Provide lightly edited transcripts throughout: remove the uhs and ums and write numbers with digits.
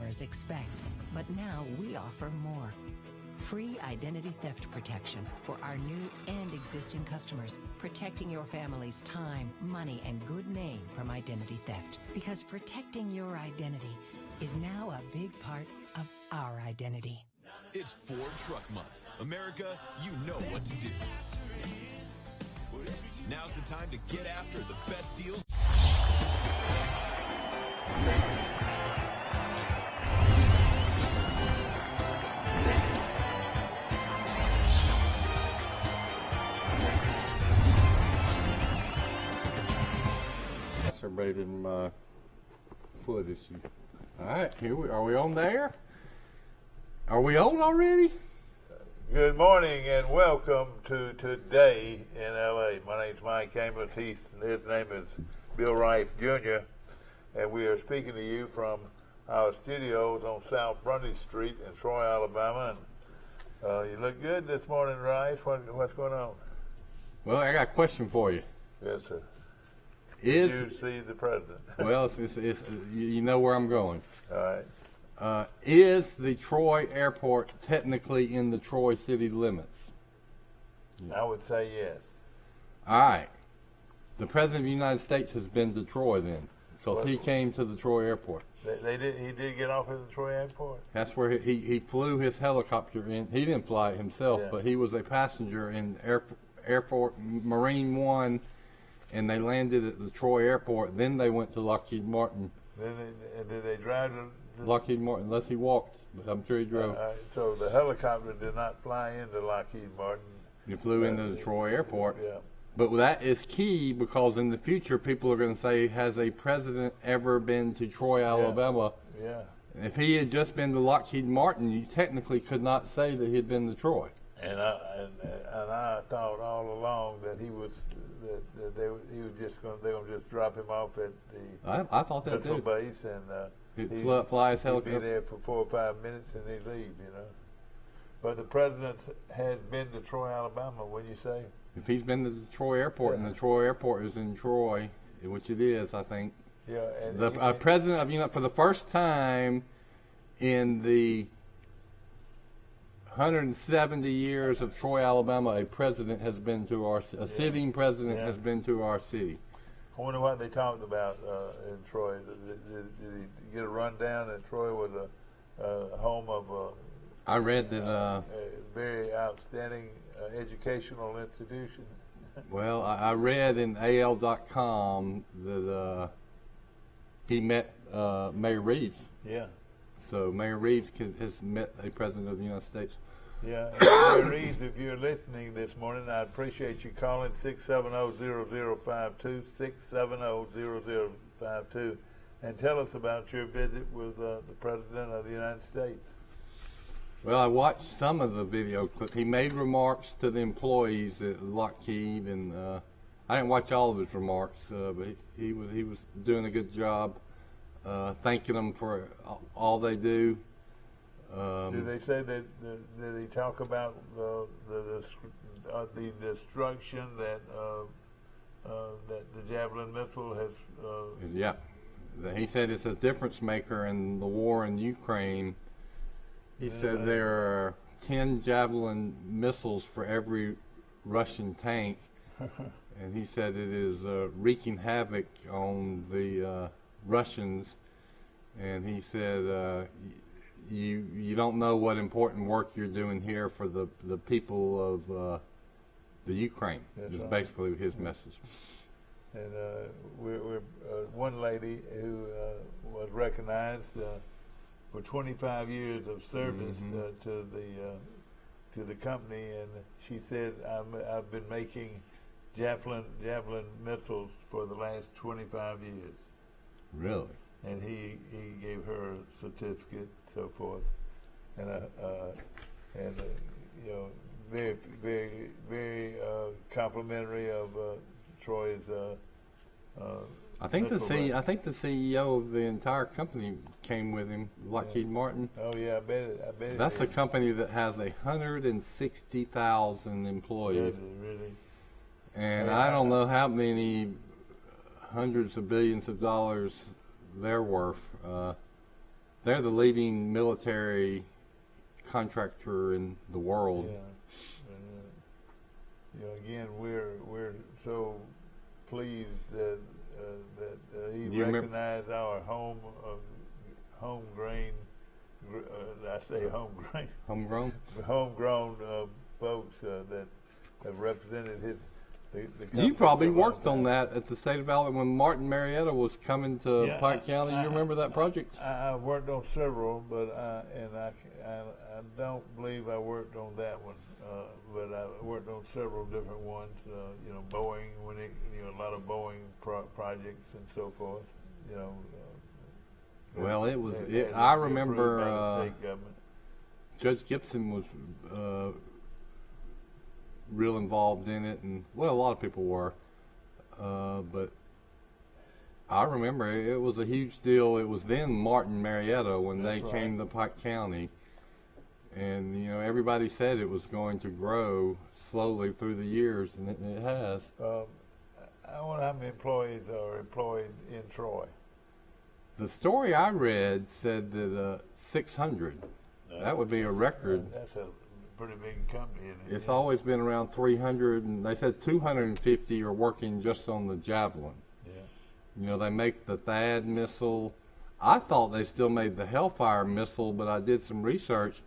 customers expect, but now we offer more. Free identity theft protection for our new and existing customers, protecting your family's time, money, and good name from identity theft. Because protecting your identity is now a big part of our identity. It's Ford Truck Month. America, you know what to do. Now's the time to get after the best deals. Everybody in my foot issue. All right, are we on there? Are we on already? Good morning and welcome to Today in LA. My name's Mike Amos. His name is Bill Rice Jr. And we are speaking to you from our studios on South Brundy Street in Troy, Alabama. And you look good this morning, Rice. What's going on? Well, I got a question for you. Yes, sir. Did you see the president? Well, you know where I'm going. All right. Is the Troy airport technically in the Troy city limits? I would say yes. All right. The President of the United States has been to Troy then, because he came to the Troy airport. He did get off at the Troy airport? That's where he flew his helicopter in. He didn't fly it himself, but he was a passenger in Air Force Marine One, and they landed at the Troy airport. Then they went to Lockheed Martin. Did they drive to Lockheed Martin? Unless he walked, but I'm sure he drove. So the helicopter did not fly into Lockheed Martin. He flew into the Troy airport. Yeah. But that is key, because in the future people are going to say, has a president ever been to Troy, Alabama? Yeah. If he had just been to Lockheed Martin, you technically could not say that he had been to Troy. And I thought all along that they were just drop him off at the I thought that missile too. base, and he'd fly his helicopter. He'd be there for 4 or 5 minutes and he'd leave, you know. But the president has been to Troy, Alabama. Wouldn't you say? If he's been to the Troy airport, and the Troy airport is in Troy, which it is, I think. Yeah. And the president of for the first time in the 170 years of Troy, Alabama, a president has been to a sitting president has been to our city. I wonder what they talked about in Troy. Did he get a rundown that Troy was a home of I read that a very outstanding educational institution? Well, I read in AL.com that he met Mayor Reeves. Yeah. So Mayor Reeves has met a president of the United States. Yeah, and Mayor Reeves, if you're listening this morning, I'd appreciate you calling 670-0052, 670-0052, and tell us about your visit with the President of the United States. Well, I watched some of the video clip. He made remarks to the employees at Lockheed, and I didn't watch all of his remarks, but he was doing a good job, thanking them for all they do. Did they say that? Did they talk about the destruction that that the Javelin missile has? Yeah, he said it's a difference maker in the war in Ukraine. He said there are 10 Javelin missiles for every Russian tank, and he said it is wreaking havoc on the Russians. And he said, you don't know what important work you're doing here for the people of the Ukraine. Is basically his message. And we're one lady who was recognized for 25 years of service to the company, and she said, I've been making Javelin missiles for the last 25 years. Really? And he gave her a certificate, so forth, and you know, very very very complimentary of Troy's. I think the CEO of the entire company came with him, Lockheed Martin. Oh yeah, I bet. That's a company that has 160,000 employees. Really? And I don't know how many hundreds of billions of dollars they're worth. they're the leading military contractor in the world. Yeah. And, again, we're so pleased that he recognized our home grain. I say home grain. Homegrown folks that have represented the you probably worked on that at the state of Alabama when Martin Marietta was coming to Pike County. You remember that project? I worked on several, but I don't believe I worked on that one. But I worked on several different ones. Boeing, a lot of Boeing projects and so forth. Well, it was. I remember Judge Gibson was real involved in it, and a lot of people were. But I remember it was a huge deal. It was then Martin Marietta when they came to Pike County, and everybody said it was going to grow slowly through the years, and it has. I wonder how many employees are employed in Troy. The story I read said that 600. That would be a record. That's a pretty big company, isn't it? It's always been around 300, and they said 250 are working just on the Javelin. Yeah. They make the THAAD missile. I thought they still made the Hellfire missile, but I did some research,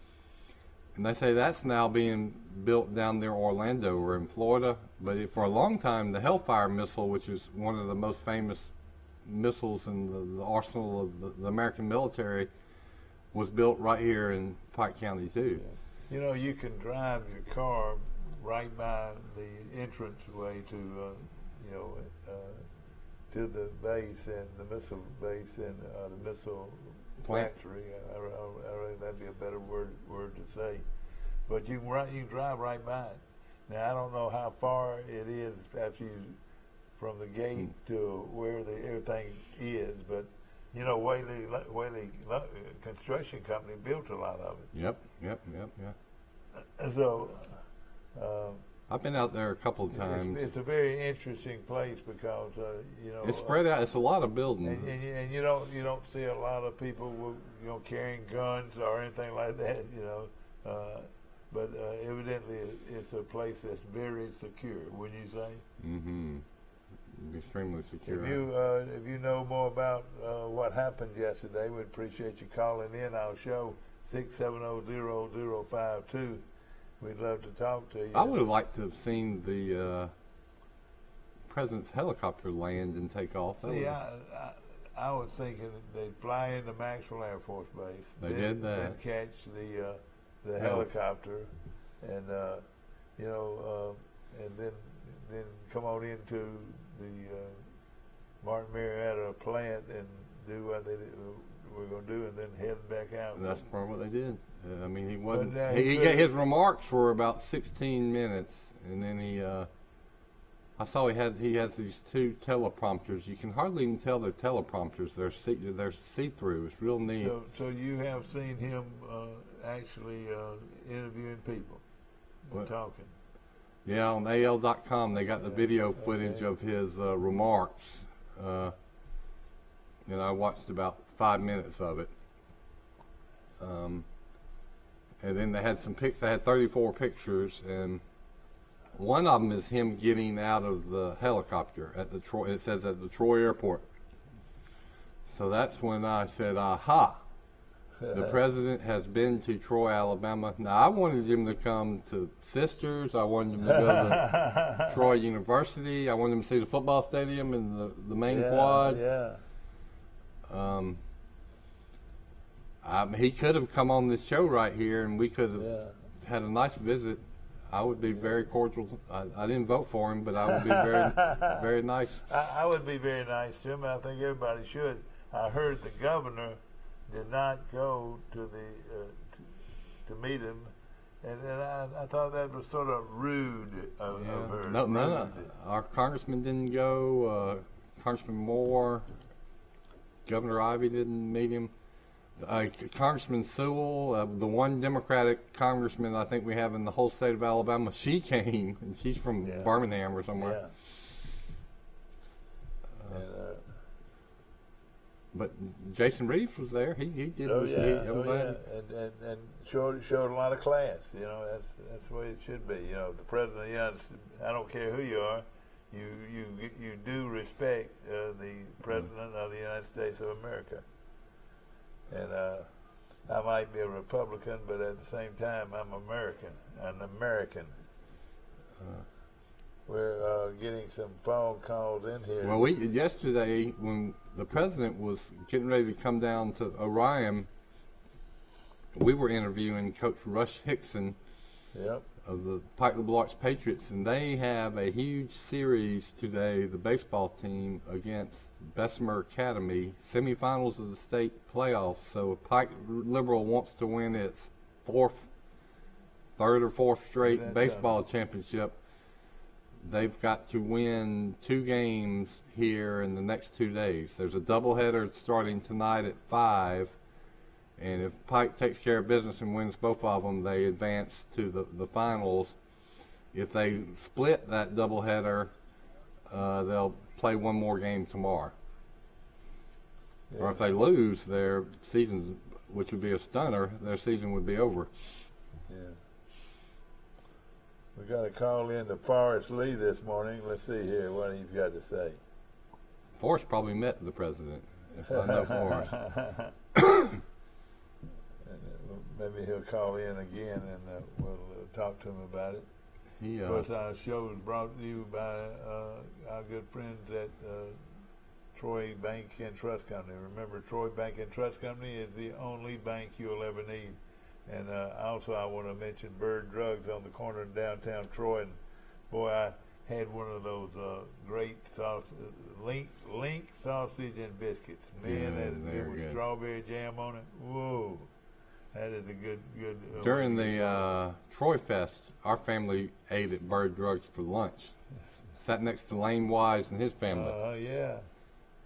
and they say that's now being built down near Orlando or in Florida. But for a long time, the Hellfire missile, which is one of the most famous missiles in the arsenal of the American military, was built right here in Pike County too. Yeah. You can drive your car right by the entranceway to the base and the missile base and the missile factory. That'd be a better word to say. But you can drive right by it. Now I don't know how far it is after you from the gate to where everything is, but Whitey Construction Company built a lot of it. Yep. So I've been out there a couple of times. It's a very interesting place because it's spread out. It's a lot of buildings, and you don't see a lot of people carrying guns or anything like that. But evidently it's a place that's very secure. Wouldn't you say? Mm-hmm. Extremely secure. If you know more about what happened yesterday, we'd appreciate you calling in our show, 670-0052. We'd love to talk to you. I would have liked to have seen the president's helicopter land and take off. See, I was thinking they'd fly into Maxwell Air Force Base. They did that. Then catch the helicopter, and and then come on into the Martin Marietta plant and do what they were going to do, and then head back out. And that's part of what they did. I mean, he wasn't. His remarks were about 16 minutes, and then I saw he has these two teleprompters. You can hardly even tell they're teleprompters. They're see-through. It's real neat. So you have seen him actually interviewing people and talking. Yeah, on AL.com they got the video footage of his remarks, and I watched about 5 minutes of it. And then they had some pics. They had 34 pictures, and one of them is him getting out of the helicopter at the Troy. It says at the Troy Airport. So that's when I said, "Aha! The president has been to Troy, Alabama." Now I wanted him to come to Sisters. I wanted him to go to Troy University. I wanted him to see the football stadium and the main quad. Yeah. He could have come on this show right here, and we could have had a nice visit. I would be very cordial. I didn't vote for him, but I would be very, very nice. I would be very nice to him, and I think everybody should. I heard the governor did not go to to meet him, and I thought that was sort of rude of her. No. Our congressman didn't go. Congressman Moore, Governor Ivey didn't meet him. Congressman Sewell, the one Democratic congressman I think we have in the whole state of Alabama, she came, and she's from Birmingham or somewhere. But Jason Reeves was there. He did. Oh his, yeah, I'm glad. and showed a lot of class. You know, that's the way it should be. You know, the president of the United States, I don't care who you are, you do respect the president of the United States of America. And I might be a Republican, but at the same time, I'm an American. We're getting some phone calls in here. Well, yesterday when the president was getting ready to come down to Orion, we were interviewing Coach Rush Hickson of the Pike Liberal Arts Patriots, and they have a huge series today, the baseball team against Bessemer Academy, semifinals of the state playoffs. So if Pike Liberal wants to win its third or fourth straight baseball championship, they've got to win 2 games here in the next 2 days. There's a doubleheader starting tonight at 5, and if Pike takes care of business and wins both of them, they advance to the finals. If they split that doubleheader, they'll play 1 more game tomorrow. Yeah. Or if they lose, their season, which would be a stunner, their season would be over. Yeah. We got a call in to Forrest Lee this morning. Let's see here what he's got to say. Forrest probably met the president, if I know Forrest. Maybe he'll call in again and we'll talk to him about it. Of course, our show is brought to you by our good friends at Troy Bank and Trust Company. Remember, Troy Bank and Trust Company is the only bank you'll ever need. And also, I want to mention Bird Drugs on the corner in downtown Troy. And boy, I had one of those great link sausage and biscuits. Man, that is good with strawberry jam on it. Whoa, that is a good. During the Troy Fest, our family ate at Bird Drugs for lunch. Sat next to Lane Wise and his family. Yeah.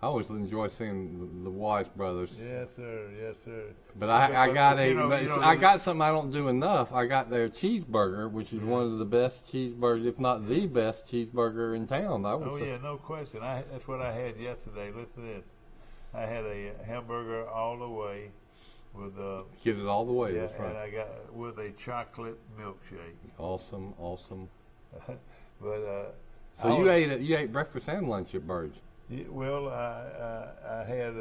I always enjoy seeing the Wise brothers. Yes, sir. Yes, sir. But I got something I don't do enough. I got their cheeseburger, which is one of the best cheeseburgers, if not the best cheeseburger in town. Yeah, no question. That's what I had yesterday. Listen to this. I had a hamburger all the way with get it all the way. Yeah, that's right. And I got with a chocolate milkshake. Awesome. But so you ate breakfast and lunch at Bird's. Yeah, well, I had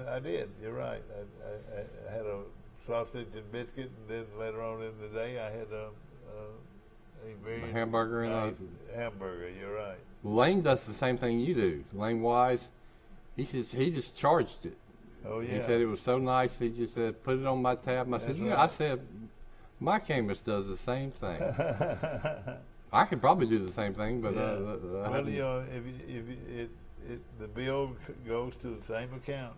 I did. You're right. I had a sausage and biscuit, and then later on in the day, I had a very hamburger nice hamburger. You're right. Lane does the same thing you do. Lane Wise, he just charged it. Oh yeah. He said it was so nice. He just said, "Put it on my tab." I said, "Yeah." I said, "My Amos does the same thing." I could probably do the same thing, but the bill goes to the same account,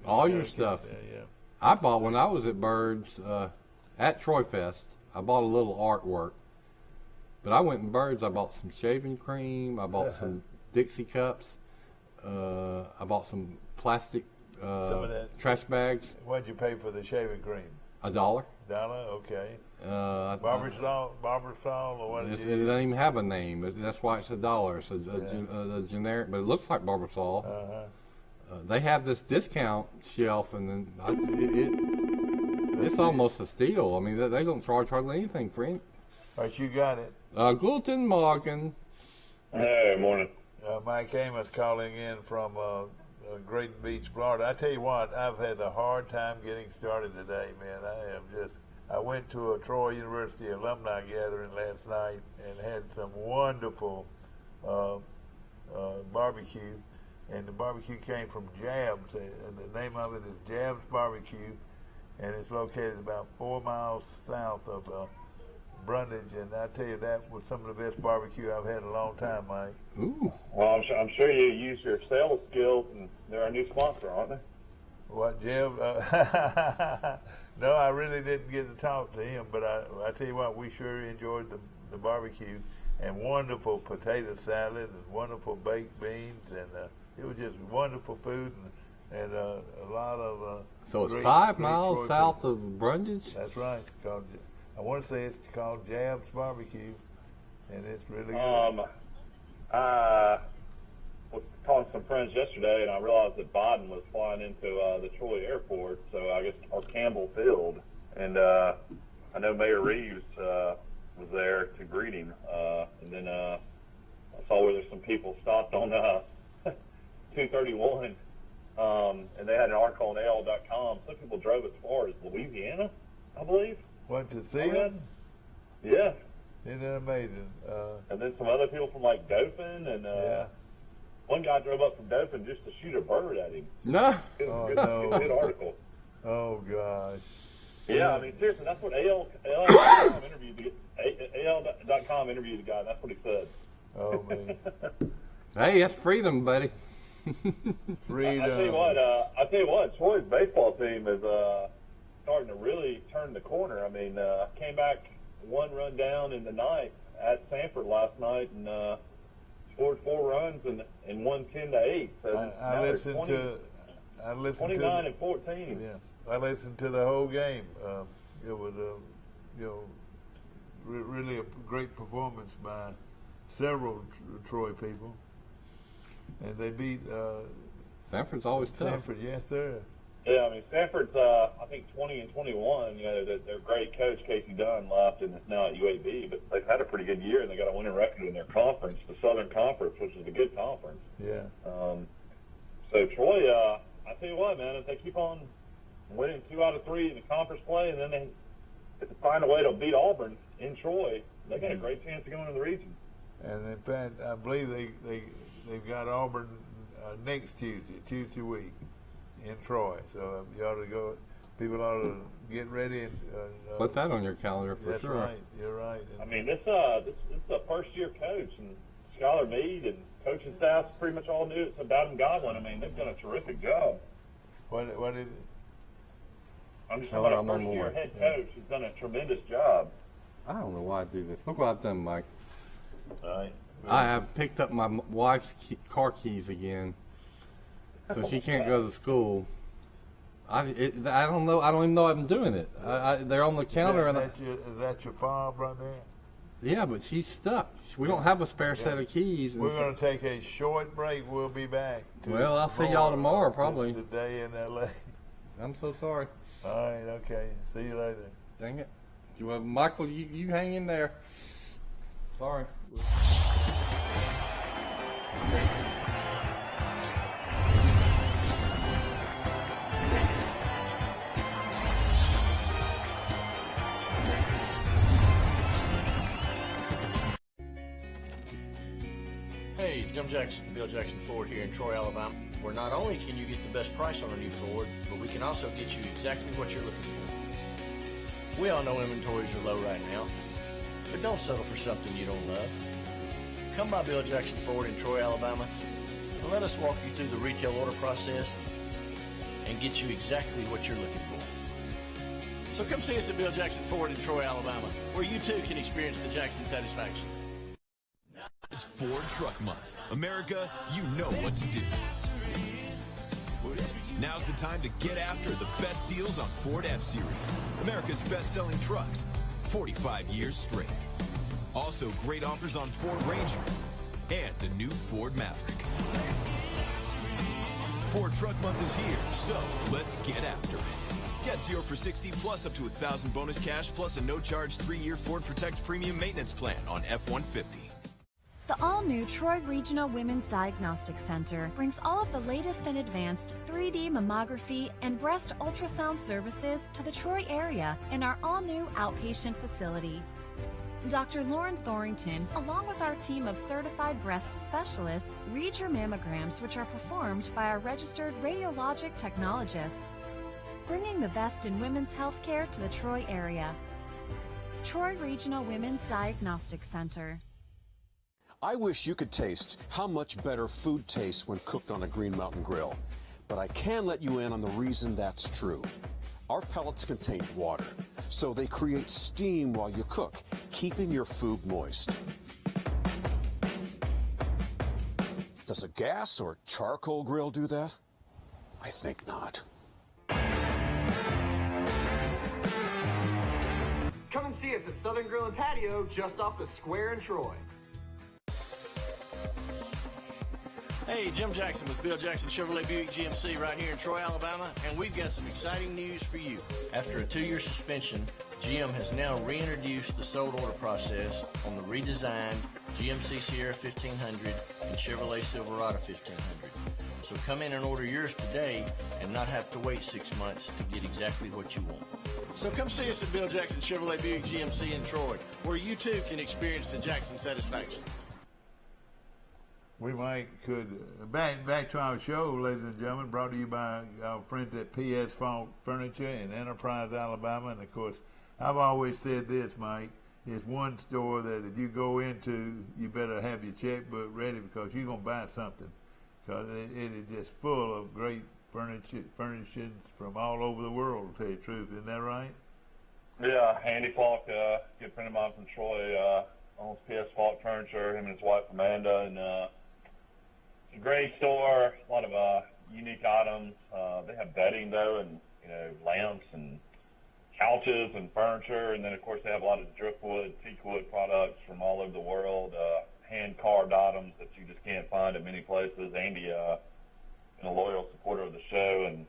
all your stuff. Yeah. I bought when I was at Bird's at Troy Fest. I bought a little artwork, but I went in Bird's. I bought some shaving cream. I bought some Dixie cups. I bought some plastic trash bags. What'd you pay for the shaving cream? $1. Okay. Barbasol, or what? It doesn't even have a name. That's why it's $1. It's a generic, but it looks like Barbasol. They have this discount shelf, and then it's almost a steal. I mean, they don't charge hardly anything for it. All right, you got it. Guten Morgen. Hey, morning. Mike Amos calling in from Great Beach, Florida. I tell you what, I've had a hard time getting started today, man. I went to a Troy University alumni gathering last night and had some wonderful barbecue. And the barbecue came from Jabs. And the name of it is Jabs Barbecue. And it's located about 4 miles south of Brundage. And I tell you, that was some of the best barbecue I've had in a long time, Mike. Ooh. Well, I'm sure you use your sales skills, and they're our new sponsor, aren't they? What, Jim? No, I really didn't get to talk to him, but I tell you what, we sure enjoyed the barbecue, and wonderful potato salad and wonderful baked beans, and it was just wonderful food and a lot of so it's 5 miles south of Brundage? That's right. I want to say it's called Jabs Barbecue, and it's really good. was talking to some friends yesterday, and I realized that Biden was flying into the Troy airport, so I guess, or Campbell Field. And I know Mayor Reeves was there to greet him. And then I saw where there's some people stopped on 231, and they had an article on AL.com. Some people drove as far as Louisiana, I believe. What, to see him? Yeah. Isn't that amazing? And then some other people from like Dothan, and one guy drove up from Dothan just to shoot a bird at him. No. It was Oh, no. a good article. Oh, gosh. Yeah, I mean, seriously, that's what AL.com interviewed AL.com interviewed the guy, and that's what he said. Oh, man. Hey, that's freedom, buddy. Freedom. I tell you what, Troy's baseball team is starting to really turn the corner. I mean, came back 1 run down in the ninth at Sanford last night and scored 4 runs and won 10-8. So I listened 29 and 14. Yeah, I listened to the whole game. It was really a great performance by several Troy people, and they beat Sanford's always tough. Sanford. Yes, sir. Yeah, I mean, Sanford's, I think, 20 and 21. You know, their great coach, Casey Dunn, left and is now at UAB, but they've had a pretty good year, and they got a winning record in their conference, the Southern Conference, which is a good conference. Yeah. So Troy, I tell you what, man, if they keep on winning 2 out of 3 in the conference play, and then they if they find a way to beat Auburn in Troy, they got a great chance to go into the region. And in fact, I believe they've got Auburn next Tuesday week in Troy. So you ought to go. People ought to get ready and put that on your calendar for that's sure. That's right. You're right. I mean, this is a first-year coach, and Skylar Meade and coaching staff's pretty much all new. It's about him Godwin. I mean, they've done a terrific job. What is it? I'm just talking about a first-year head coach who's done a tremendous job. I don't know why I do this. Look what I've done, Mike. All right. I have picked up my wife's car keys again, so she can't go to school. I don't know. I don't even know I'm doing it. They're on the counter. Is that your fob right there? Yeah, but she's stuck. We don't have a spare set of keys. We're going to take a short break. We'll be back. Well, I'll see y'all tomorrow, probably. Today in L.A. I'm so sorry. All right, okay. See you later. Dang it. Michael, you hang in there. Sorry. Hey, Jim Jackson, Bill Jackson Ford here in Troy, Alabama, where not only can you get the best price on a new Ford, but we can also get you exactly what you're looking for. We all know inventories are low right now, but don't settle for something you don't love. Come by Bill Jackson Ford in Troy, Alabama, and let us walk you through the retail order process and get you exactly what you're looking for. So come see us at Bill Jackson Ford in Troy, Alabama, where you too can experience the Jackson satisfaction. It's Ford Truck Month. America, you know what to do. Now's the time to get after the best deals on Ford F-Series, America's best-selling trucks, 45 years straight. Also, great offers on Ford Ranger and the new Ford Maverick. Ford Truck Month is here, so let's get after it. Get 0 for 60 plus up to $1,000 bonus cash plus a no-charge 3-year Ford Protect Premium Maintenance Plan on F-150. The all-new Troy Regional Women's Diagnostic Center brings all of the latest and advanced 3D mammography and breast ultrasound services to the Troy area in our all-new outpatient facility. Dr. Lauren Thorington, along with our team of certified breast specialists, read your mammograms, which are performed by our registered radiologic technologists, bringing the best in women's health care to the Troy area. Troy Regional Women's Diagnostic Center. I wish you could taste how much better food tastes when cooked on a Green Mountain grill. But I can let you in on the reason that's true. Our pellets contain water, so they create steam while you cook, keeping your food moist. Does a gas or charcoal grill do that? I think not. Come and see us at Southern Grill and Patio just off the square in Troy. Hey, Jim Jackson with Bill Jackson Chevrolet Buick GMC right here in Troy, Alabama, and we've got some exciting news for you. After a 2-year suspension, GM has now reintroduced the sold order process on the redesigned GMC Sierra 1500 and Chevrolet Silverado 1500. So come in and order yours today and not have to wait 6 months to get exactly what you want. So come see us at Bill Jackson Chevrolet Buick GMC in Troy, where you too can experience the Jackson satisfaction. We could back to our show, ladies and gentlemen, brought to you by our friends at P.S. Falk Furniture in Enterprise, Alabama. And of course, I've always said this, Mike, it's one store that if you go into, you better have your checkbook ready because you're going to buy something. Because it is just full of great furnishings from all over the world, to tell you the truth. Isn't that right? Yeah, Andy Falk, good friend of mine from Troy, owns P.S. Falk Furniture, him and his wife Amanda, and it's a great store, a lot of unique items. They have bedding though, and lamps and couches and furniture, and then of course they have a lot of driftwood, teakwood products from all over the world, hand carved items that you just can't find at many places. Andy, been a loyal supporter of the show and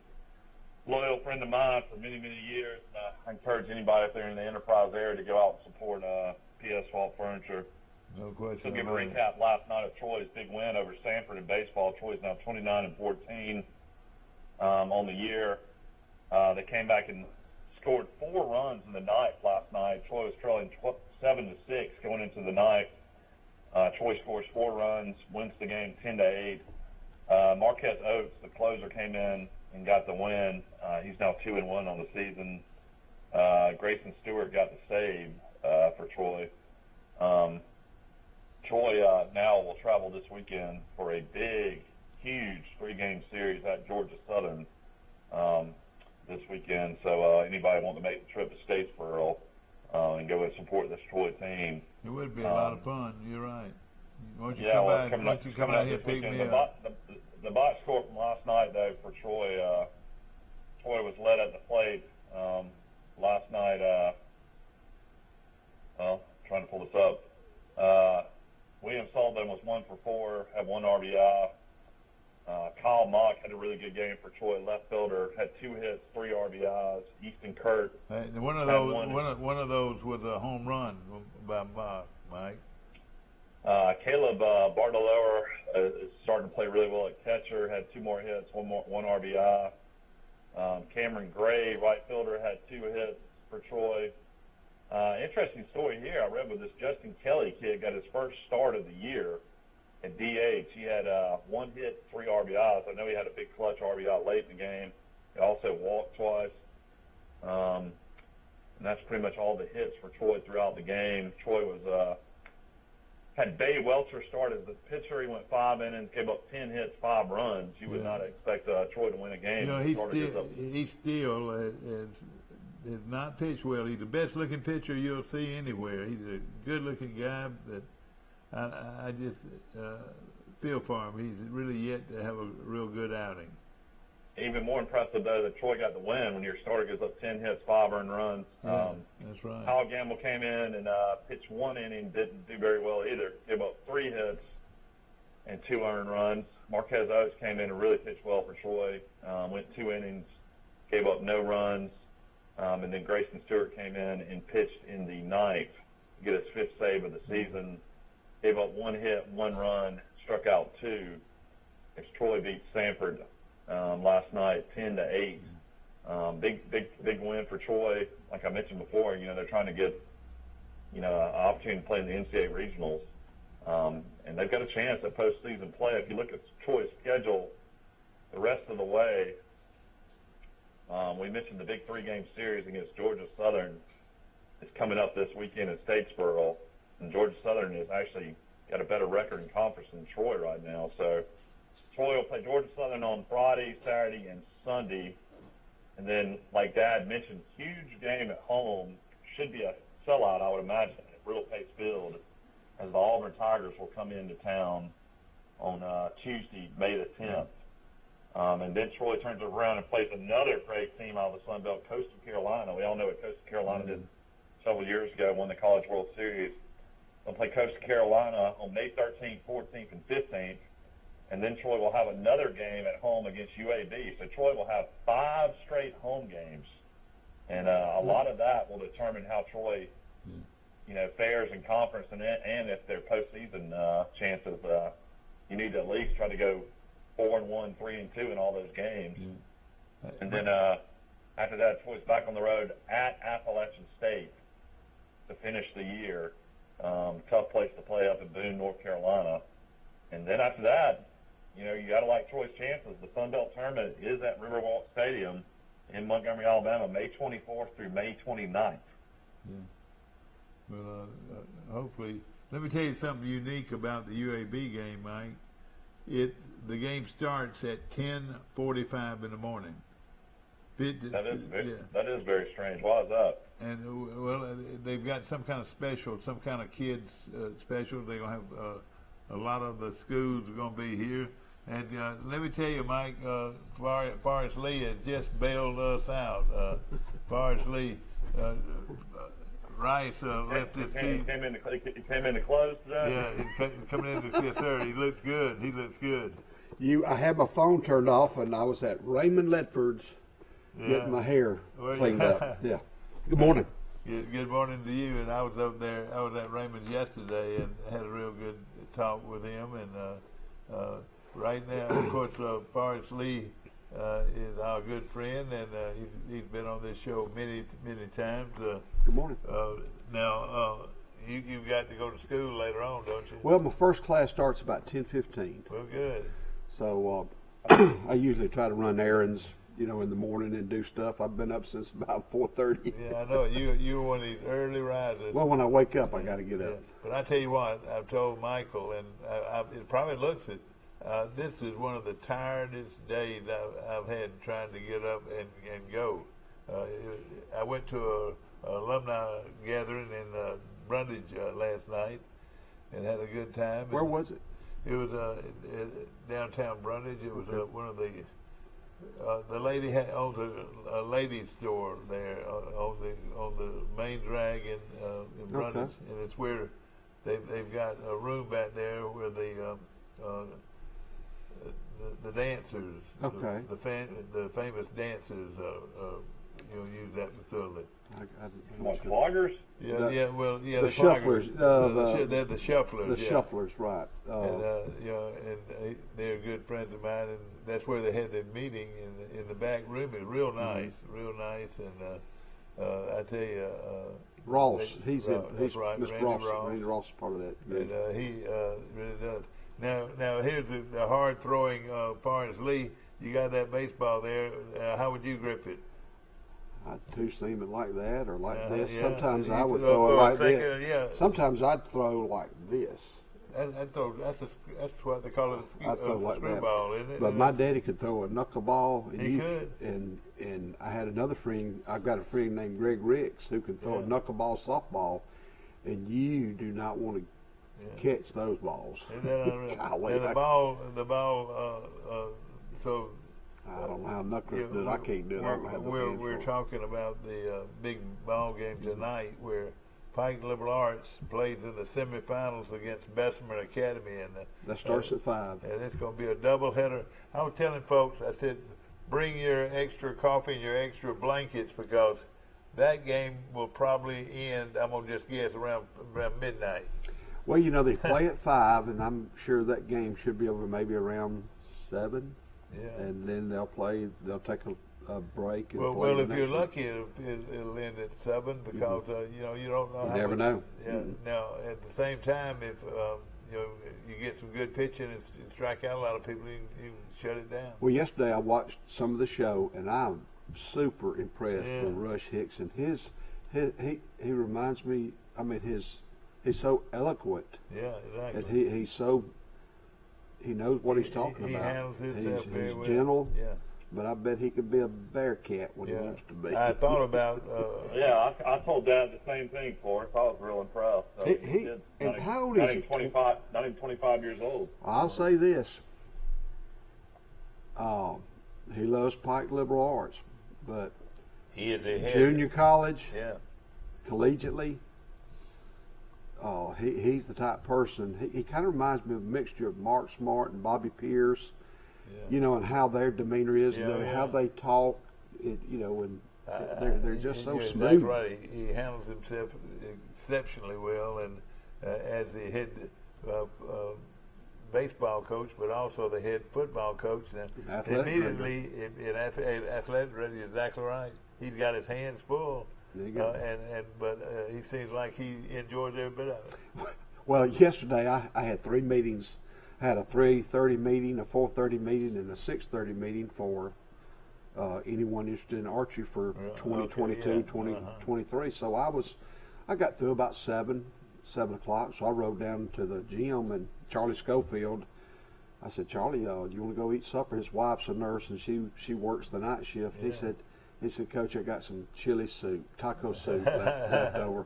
loyal friend of mine for many, many years. And I encourage anybody if they're in the Enterprise area to go out and support P.S. Falk Furniture. No question. So give a recap last night of Troy's big win over Sanford in baseball. Troy's now 29-14 on the year. They came back and scored 4 runs in the ninth last night. Troy was trailing 7-6 going into the ninth. Troy scores 4 runs, wins the game 10-8. Marquez Oates, the closer, came in and got the win. He's now 2-1 on the season. Grayson Stewart got the save for Troy. Troy now will travel this weekend for a big, huge 3-game series at Georgia Southern this weekend. So anybody want to make the trip to Statesboro and go and support this Troy team. It would be a lot of fun. You're right. Why don't you come out here and pick me up? The box score from last night, though, for Troy, Troy was led at the plate last night. Trying to pull this up. William Sullivan was 1 for 4, had 1 RBI. Kyle Mock had a really good game for Troy, left fielder, had 2 hits, 3 RBIs. Easton Kurt. One of those was a home run by Mike. Caleb Bartolower is starting to play really well at catcher, had 2 more hits, 1 RBI. Cameron Gray, right fielder, had 2 hits for Troy. Interesting story here. I read with this Justin Kelly kid, got his first start of the year at DH. He had 1 hit, 3 RBIs. I know he had a big clutch RBI late in the game. He also walked twice. And that's pretty much all the hits for Troy throughout the game. Troy was had Bay Welcher start as the pitcher. He went 5 innings, gave up 10 hits, 5 runs. You would not expect Troy to win a game. He still has not pitched well. He's the best-looking pitcher you'll see anywhere. He's a good-looking guy that I just feel for him. He's really yet to have a real good outing. Even more impressive, though, that Troy got the win when your starter gives up 10 hits, 5 earned runs. That's right. Kyle Gamble came in and pitched 1 inning, didn't do very well either. Gave up 3 hits and 2 earned runs. Marquez Oates came in and really pitched well for Troy. Went 2 innings, gave up no runs. And then Grayson Stewart came in and pitched in the ninth to get his 5th save of the season. Gave up 1 hit, 1 run, struck out 2. As Troy beat Sanford last night, 10-8. Big win for Troy. Like I mentioned before, they're trying to get, an opportunity to play in the NCAA regionals, and they've got a chance at postseason play. If you look at Troy's schedule, the rest of the way, we mentioned the big 3-game series against Georgia Southern is coming up this weekend in Statesboro, and Georgia Southern has actually got a better record in conference than Troy right now. So Troy will play Georgia Southern on Friday, Saturday, and Sunday. And then, like Dad mentioned, huge game at home. Should be a sellout, I would imagine, at Real Pace Field, as the Auburn Tigers will come into town on Tuesday, May the 10th. And then Troy turns around and plays another great team out of the Sun Belt, Coastal Carolina. We all know what Coastal Carolina did several years ago, won the College World Series. They'll play Coastal Carolina on May 13th, 14th, and 15th. and then Troy will have another game at home against UAB. So Troy will have 5 straight home games, and a lot of that will determine how Troy, fares in conference, and if their postseason chances. You need to at least try to go 4-1, 3-2 in all those games, and then after that, Troy's back on the road at Appalachian State to finish the year. Tough place to play up in Boone, North Carolina, and then after that, you got to like Troy's chances. The Sun Belt Tournament is at Riverwalk Stadium in Montgomery, Alabama, May 24th through May 29th. Yeah. Well, hopefully, let me tell you something unique about the UAB game, Mike. The game starts at 10:45 in the morning. That is very strange. Why is that? And well, they've got some kind of special, some kind of kids special. They're gonna have a lot of the schools are gonna be here. And let me tell you, Mike, Forrest Lee has just bailed us out. Forrest Lee, Rice left his team. He came in to close today? Yeah, he's coming in to, yes, sir. He looks good. He looks good. I had my phone turned off, and I was at Raymond Ledford's getting my hair cleaned up. Yeah. Good morning. Good morning to you. And I was up there. I was at Raymond's yesterday and had a real good talk with him. And right now, of course, Forrest Lee is our good friend, and he's been on this show many times. Good morning. Now, you've got to go to school later on, don't you? Well, my first class starts about 10:15. Well, good. So I usually try to run errands, in the morning and do stuff. I've been up since about 4:30. Yeah, I know. You're one of these early risers. Well, when I wake up, I got to get up. But I tell you what, I've told Michael, and it probably looks it. This is one of the tiredest days I've had trying to get up and go. I went to a alumni gathering in Brundage last night and had a good time. Where was it? It was downtown Brundage. It was one of the lady owns a ladies store there on the main drag in Brundage, and it's where they've got a room back there where the dancers, the famous dancers, use that facility. Like cloggers? Yeah, the shufflers. They're the shufflers. The shufflers, right. And they're good friends of mine, and that's where they had their meeting in the back room. It's real nice, and I tell you, Ross, he's right, Mr. Ross. Randy Ross is part of that. And he really does. Now here's the hard throwing Forrest Lee. You got that baseball there. How would you grip it? I'd two-seam it like that or like this. Yeah. Sometimes I would throw it like this. Yeah. Sometimes I'd throw like this. That's what they call it. I'd throw like screwball, that. Isn't it? But my daddy could throw a knuckleball. And he could. And I had another friend. I've got a friend named Greg Ricks who can throw a knuckleball softball, and you do not want to catch those balls. Golly, and the ball. So I don't know how knucklers do it. I can't do it. We're talking about the big ball game tonight where Pike Liberal Arts plays in the semifinals against Bessemer Academy, and that starts at 5. And it's going to be a doubleheader. I was telling folks, I said, bring your extra coffee and your extra blankets because that game will probably end. I'm going to just guess around midnight. Well, they play at 5, and I'm sure that game should be over maybe around 7. Yeah. And then they'll take a break. And well, if you're lucky, it'll end at 7 because you don't know. You never know. Yeah. Mm-hmm. Now, at the same time, if you get some good pitching and strike out a lot of people, you shut it down. Well, yesterday I watched some of the show, and I'm super impressed with Rush Hickson. He reminds me. I mean, he's so eloquent. Yeah, exactly. And he knows what he's talking about. He handles himself very well. He's gentle. Yeah. But I bet he could be a bear cat when he wants to be. I thought about. I told Dad the same thing for us. I was real impressed. So how old is he? 25, not even 25 years old. I'll say this. He loves Pike Liberal Arts, but he is a junior college, collegiately, he's the type person. He kind of reminds me of a mixture of Mark Smart and Bobby Pierce. You know, and how their demeanor is, and how they talk. You know, and they're just so smooth. Exactly right. He handles himself exceptionally well, and as the head baseball coach, but also the head football coach. And immediately, in athletic, you're exactly right. He's got his hands full, but he seems like he enjoys every bit of it. Well, yesterday I had 3 meetings. I had a 3:30 meeting, a 4:30 meeting, and a 6:30 meeting for anyone interested in archery for 2022, 2023. So I got through about 7 o'clock. So I rode down to the gym, and Charlie Schofield, I said, Charlie, do you want to go eat supper? His wife's a nurse, and she works the night shift. He said, Coach, I got some chili soup, taco soup left over.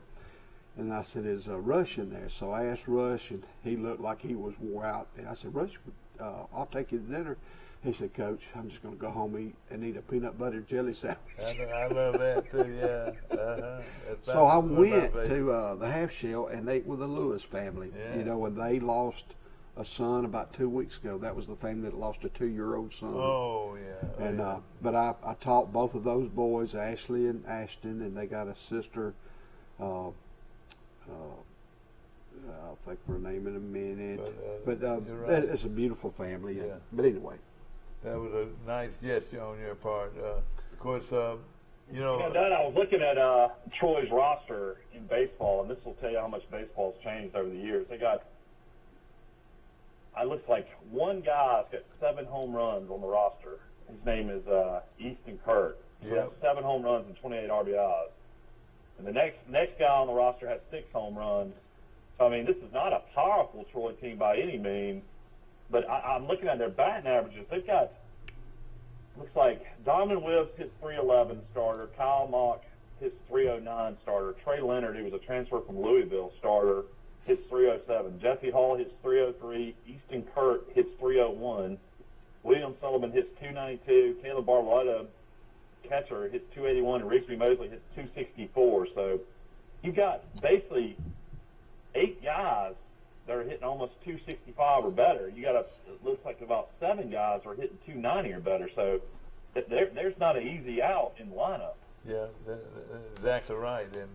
And I said, is Rush in there? So I asked Rush, and he looked like he was wore out. And I said, Rush, I'll take you to dinner. He said, Coach, I'm just going to go home and eat a peanut butter jelly sandwich. I love that, too, yeah. So I went to the half shell and ate with the Lewis family. You know, and they lost a son about 2 weeks ago. That was the family that lost a 2-year-old son. Oh, yeah. And but I taught both of those boys, Ashley and Ashton, and they got a sister, I'll think of her name in a minute. But right. It's a beautiful family. Yeah. But anyway. That was a nice gesture on your part. Of course, you know. Dad, I was looking at Troy's roster in baseball, and this will tell you how much baseball's changed over the years. They got, it looks like one guy's got 7 home runs on the roster. His name is Easton Kurt. He has 7 home runs and 28 RBIs. And the next guy on the roster has 6 home runs. So, I mean, this is not a powerful Troy team by any means. But I'm looking at their batting averages. They've got, looks like Donovan Wibbs hits .311 starter. Kyle Mock hits .309 starter. Trey Leonard, who was a transfer from Louisville starter, hits .307. Jesse Hall hits .303. Easton Kurt hits .301. William Sullivan hits .292. Caleb Barletta, catcher, hits .281. And Rigsby Mosley hits .264. So you've got basically 8 guys that are hitting almost .265 or better. You got it looks like about 7 guys are hitting .290 or better. So there's not an easy out in the lineup. Yeah, exactly right. And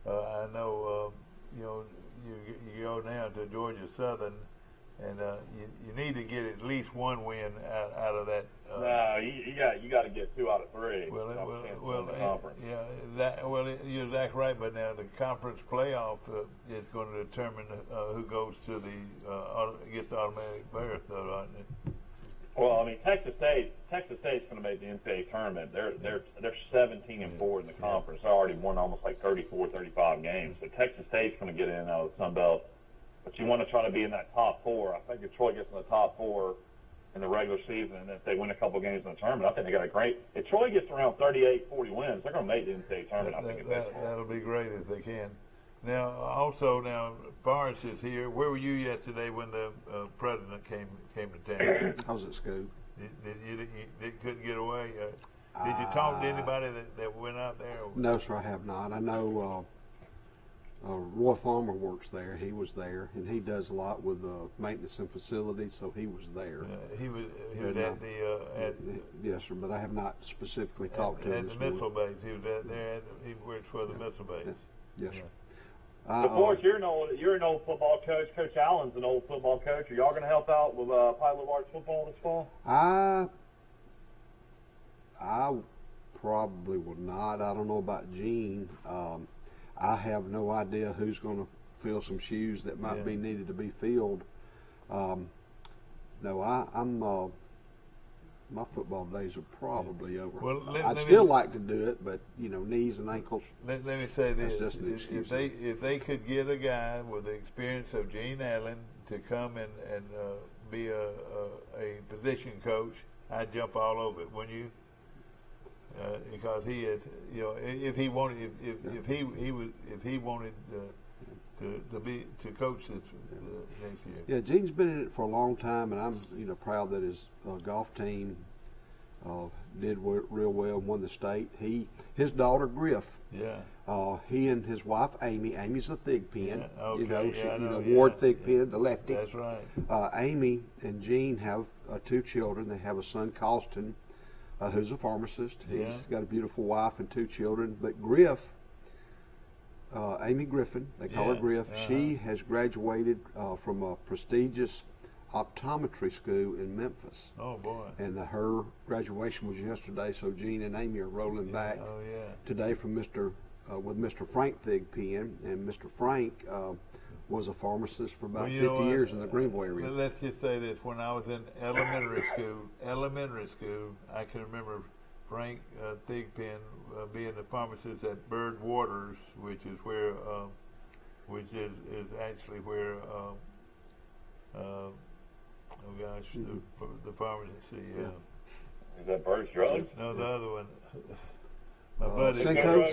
I know you know you go now to Georgia Southern, and you need to get at least 1 win out of that. No, you got to get 2 out of 3. You're exactly right. But now the conference playoff is going to determine who goes to gets the automatic berth, though, isn't it? Well, I mean, Texas State's going to make the NCAA tournament. They're 17-4 in the conference. They already won almost like 34, 35 games. So Texas State's going to get in out of the Sun Belt. But you want to try to be in that top 4. I think if Troy gets in the top 4 in the regular season, and if they win a couple games in the tournament, I think they got a great. If Troy gets around 38, 40 wins, they're going to make the NCAA tournament. I think that'll be great if they can. Now, Forrest is here. Where were you yesterday when the president came to town? I was at school. You couldn't get away. Did you talk to anybody that went out there? No, sir, I have not. I know Roy Farmer works there. He was there, and he does a lot with maintenance and facilities, so he was there. He was at the yes, sir, but I have not specifically talked to him. At the missile base. He was there. He works for the missile base. Yes, sir. Of course, you're an old football coach. Coach Allen's an old football coach. Are y'all going to help out with Pilot Arts football this fall? I probably will not. I don't know about Gene. I have no idea who's going to fill some shoes that might be needed to be filled. No, I'm. My football days are probably over. Well, I'd still like to do it, but knees and ankles. Let me say this: just an excuse. If they could get a guy with the experience of Gene Allen to come and be a position coach, I'd jump all over it, wouldn't you? Because he is, if he wanted to coach this next year. Yeah, Gene's been in it for a long time, and I'm proud that his golf team did real well and won the state. His daughter Griff. Yeah. He and his wife Amy. Amy's a Thigpen. Yeah, okay, Ward Thigpen, the lefty. That's right. Amy and Jean have 2 children. They have a son, Colston, who's a pharmacist. He's got a beautiful wife and 2 children. But Griff, Amy Griffin, they call her Griff. She has graduated from a prestigious optometry school in Memphis. Oh boy! And her graduation was yesterday, so Jean and Amy are rolling back today from with Mr. Frank Thigpen, and Mr. Frank was a pharmacist for about 50 years in the Greenville area. Let's just say this: when I was in elementary school, I can remember Frank Thigpen being the pharmacist at Bird Waters, which is where, is actually where. Oh gosh, the pharmacy. Is that Bird's Drugs? No, the other one. My buddy. Cinco.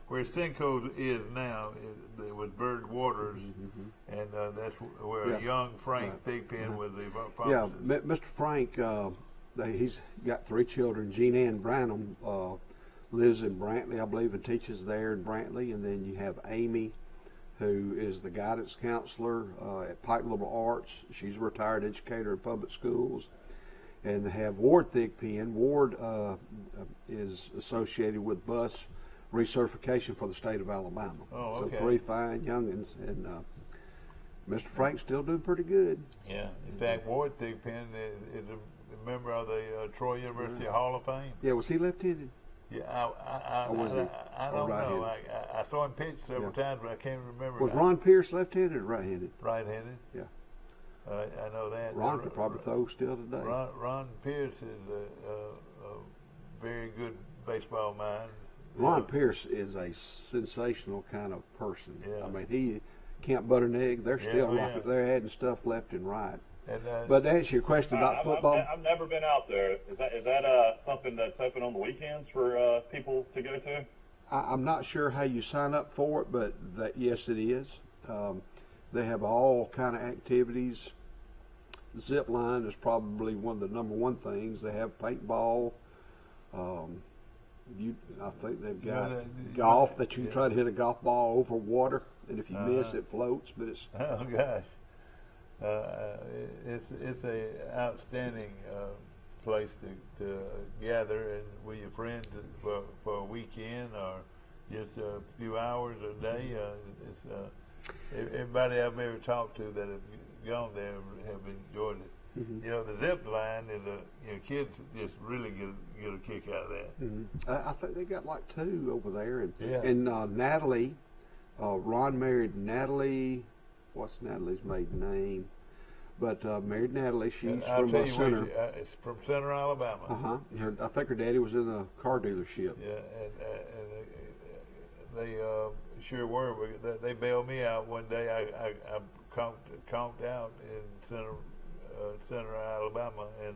Where Cinco is now, it was Bird Waters, and that's where young Frank Thigpen was the pharmacist. Yeah, Mr. Frank, he's got 3 children. Jean Ann Branham lives in Brantley, I believe, and teaches there in Brantley. And then you have Amy, who is the guidance counselor at Pike Liberal Arts. She's a retired educator in public schools. And they have Ward Thigpen. Ward is associated with bus recertification for the state of Alabama. Oh, okay. So 3 fine youngins, and Mr. Frank's still doing pretty good. Yeah. In fact, Ward Thigpen is a member of the Troy University Hall of Fame. Yeah, was he left-handed? Yeah, I don't know. I saw him pitch several times, but I can't remember. Was Ron Pierce left-handed or right-handed? Right-handed. Yeah. I know that. Ron could probably throw still today. Ron Pierce is a very good baseball mind. Ron Pierce is a sensational kind of person. Yeah. I mean, he can't butter an egg. They're still they're adding stuff left and right. And, but to answer your question about football, I've never been out there. Is that something that's open on the weekends for people to go to? I'm not sure how you sign up for it, but yes, it is. They have all kind of activities. Zip line is probably one of the number 1 things. They have paintball. I think they've got golf that you can try to hit a golf ball over water, and if you miss, it floats. But it's oh gosh. It's a outstanding place to gather and with your friends for a weekend or just a few hours a day. Everybody I've ever talked to that have gone there have enjoyed it. Mm-hmm. You know, the zip line is kids just really get a kick out of that. Mm-hmm. I think they got like 2 over there, and Natalie, Ron married Natalie. What's Natalie's maiden name? But married Natalie. She's from Center. It's from Center, Alabama. I think her daddy was in a car dealership. Yeah, and they sure were. They bailed me out one day. I conked out in Center, Alabama, and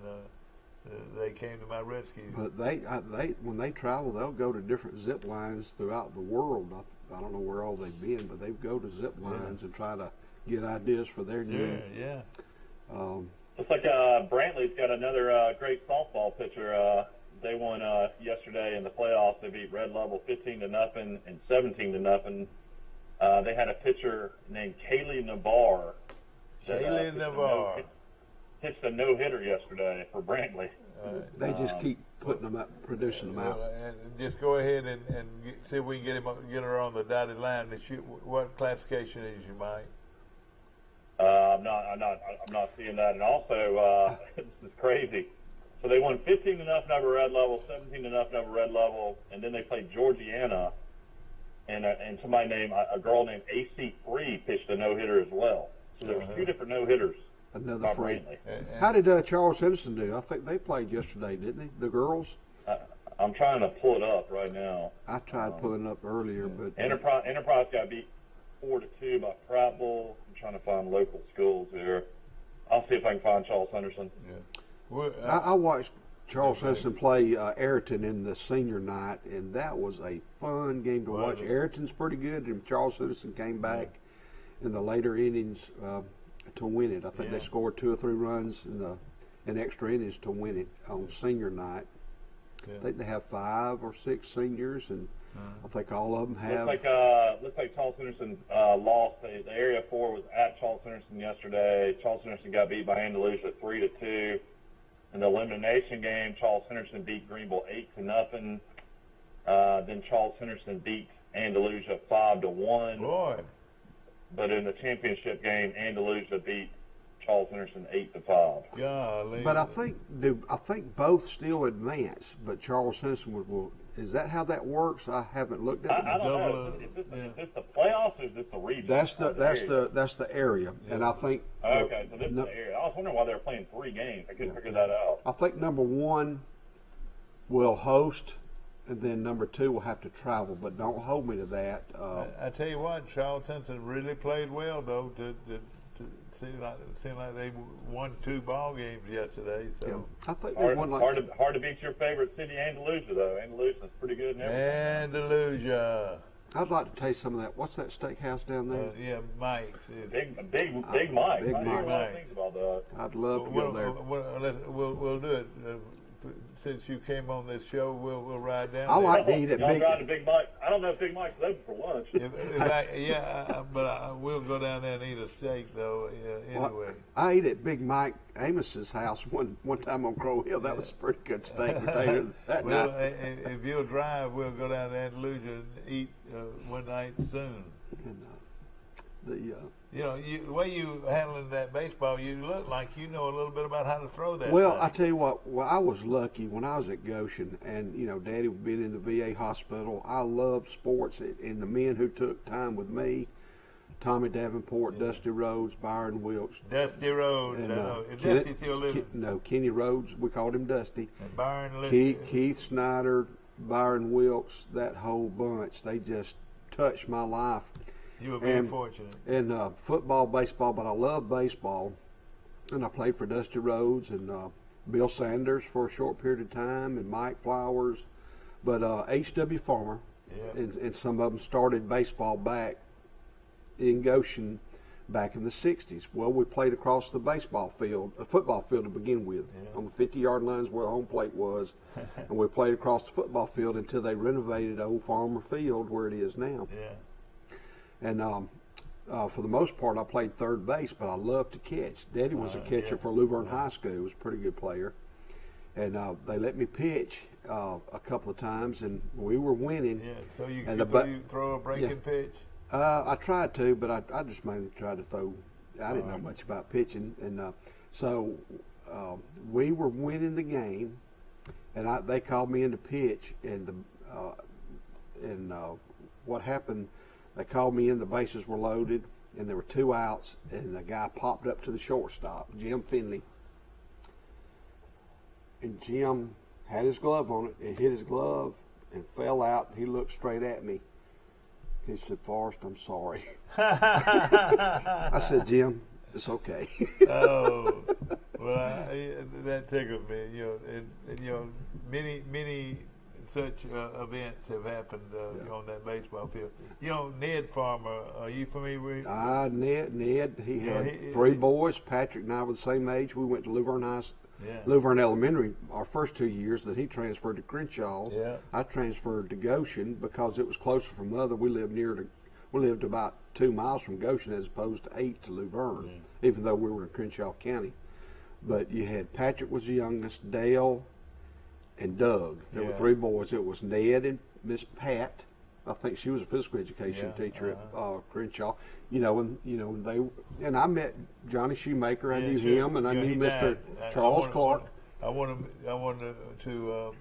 they came to my rescue. But they when they travel, they'll go to different zip lines throughout the world. I don't know where all they've been, but they go to zip lines and try to get ideas for their new. Yeah. Looks like Brantley's got another great softball pitcher. They won yesterday in the playoffs. They beat Red Level 15-0 and 17-0. They had a pitcher named Kaylee Navarre. Kaylee Navarre pitched a no-hitter yesterday for Brantley. They just keep putting them up, producing them out. And just go ahead and see if we can get her on the dotted line. What classification is you, Mike? I'm not seeing that. And also, this is crazy. So they won 15-0 over Red Level, 17-0 over Red Level, and then they played Georgiana. And to my name, a girl named AC3 pitched a no-hitter as well. So there was 2 different no-hitters. Another free. How did Charles Edison do? I think they played yesterday, didn't they? The girls? I'm trying to pull it up right now. I tried pulling it up earlier, but Enterprise got beat 4-2 by Prattville. I'm trying to find local schools here. I'll see if I can find Charles Henderson. Yeah. I watched Charles Henderson play Ayrton in the senior night, and that was a fun game to watch. Ayrton's pretty good, and Charles Henderson came back in the later innings to win it. I think they scored 2 or 3 runs and extra innings to win it on senior night. Yeah. I think they have 5 or 6 seniors, and I think all of them have. Looks like Charles Henderson lost. The Area 4 was at Charles Henderson yesterday. Charles Henderson got beat by Andalusia 3-2. In the elimination game, Charles Henderson beat Greenville 8-0. Then Charles Henderson beat Andalusia 5-1. Boy. But in the championship game, Andalusia beat Charles Henderson 8-5. Golly. But I think both still advance, but Charles Henderson will. Is that how that works? I haven't looked at it. I don't know. Is this the playoffs or is this the region? That's the area, Yeah. and I think. Okay, so this is the area. I was wondering why they were playing 3 games. I couldn't figure that out. I think number 1 will host, and then number 2 will have to travel. But don't hold me to that. I tell you what, Charles Henderson really played well, though. To seem like they won 2 ball games yesterday. So yeah. I think they won hard to beat your favorite city, Andalusia, though. Andalusia's pretty good now. Andalusia. I'd like to taste some of that. What's that steakhouse down there? Yeah, Mike's. Big Mike. Big I hear a lot Mike. of things about that. I'd love to go there. We'll do it. Since you came on this show, we'll ride down. I like to eat at Y'all drive to Big Mike. I don't know if Big Mike's open for lunch. But we'll go down there and eat a steak, though. Anyway, well, I ate at Big Mike Amos's house one time on Crow Hill. That was a pretty good steak. That well, night. if you'll drive, we'll go down to Andalusia and eat one night soon. And, the way you handling that baseball, you look like you know a little bit about how to throw that. Well, thing. I tell you what. Well, I was lucky when I was at Goshen, and Daddy had been in the VA hospital. I loved sports, and the men who took time with me, Tommy Davenport, Dusty Rhodes, Byron Wilkes. Dusty Rhodes. And, Is Dusty still living? No, Kenny Rhodes. We called him Dusty. And Byron Keith Snyder, Byron Wilkes, that whole bunch. They just touched my life. You were very fortunate. And football, baseball, but I love baseball. And I played for Dusty Rhodes and Bill Sanders for a short period of time, and Mike Flowers. But H.W. Farmer, and some of them started baseball back in Goshen back in the 60s. Well, we played across the football field to begin with, on the 50-yard lines where the home plate was. And we played across the football field until they renovated Old Farmer Field where it is now. Yeah. And for the most part, I played third base, but I loved to catch. Daddy was a catcher for Luverne High School. He was a pretty good player. And they let me pitch a couple of times, and we were winning. Yeah, so you throw a breaking pitch? I tried to, but I just mainly tried to throw. I didn't know much about pitching. And so we were winning the game, and they called me in to pitch. And what happened, they called me in, the bases were loaded, and there were 2 outs, and the guy popped up to the shortstop, Jim Finley. And Jim had his glove on it, and hit his glove and fell out. He looked straight at me. He said, "Forrest, I'm sorry." I said, "Jim, it's okay." Oh, well, that tickled me. Many such events have happened on that baseball field. Ned Farmer, are you familiar with him? Ned, he had 3 boys. Patrick and I were the same age. We went to Luverne Elementary our first 2 years. Then he transferred to Crenshaw. Yeah. I transferred to Goshen because it was closer from Mother. We lived about 2 miles from Goshen as opposed to 8 to Luverne, even though we were in Crenshaw County. But you had Patrick was the youngest, Dale, and Doug. There were 3 boys. It was Ned and Miss Pat. I think she was a physical education teacher at Crenshaw. And I met Johnny Shoemaker. I knew him, and I knew Mr. Charles Clark. I wanted to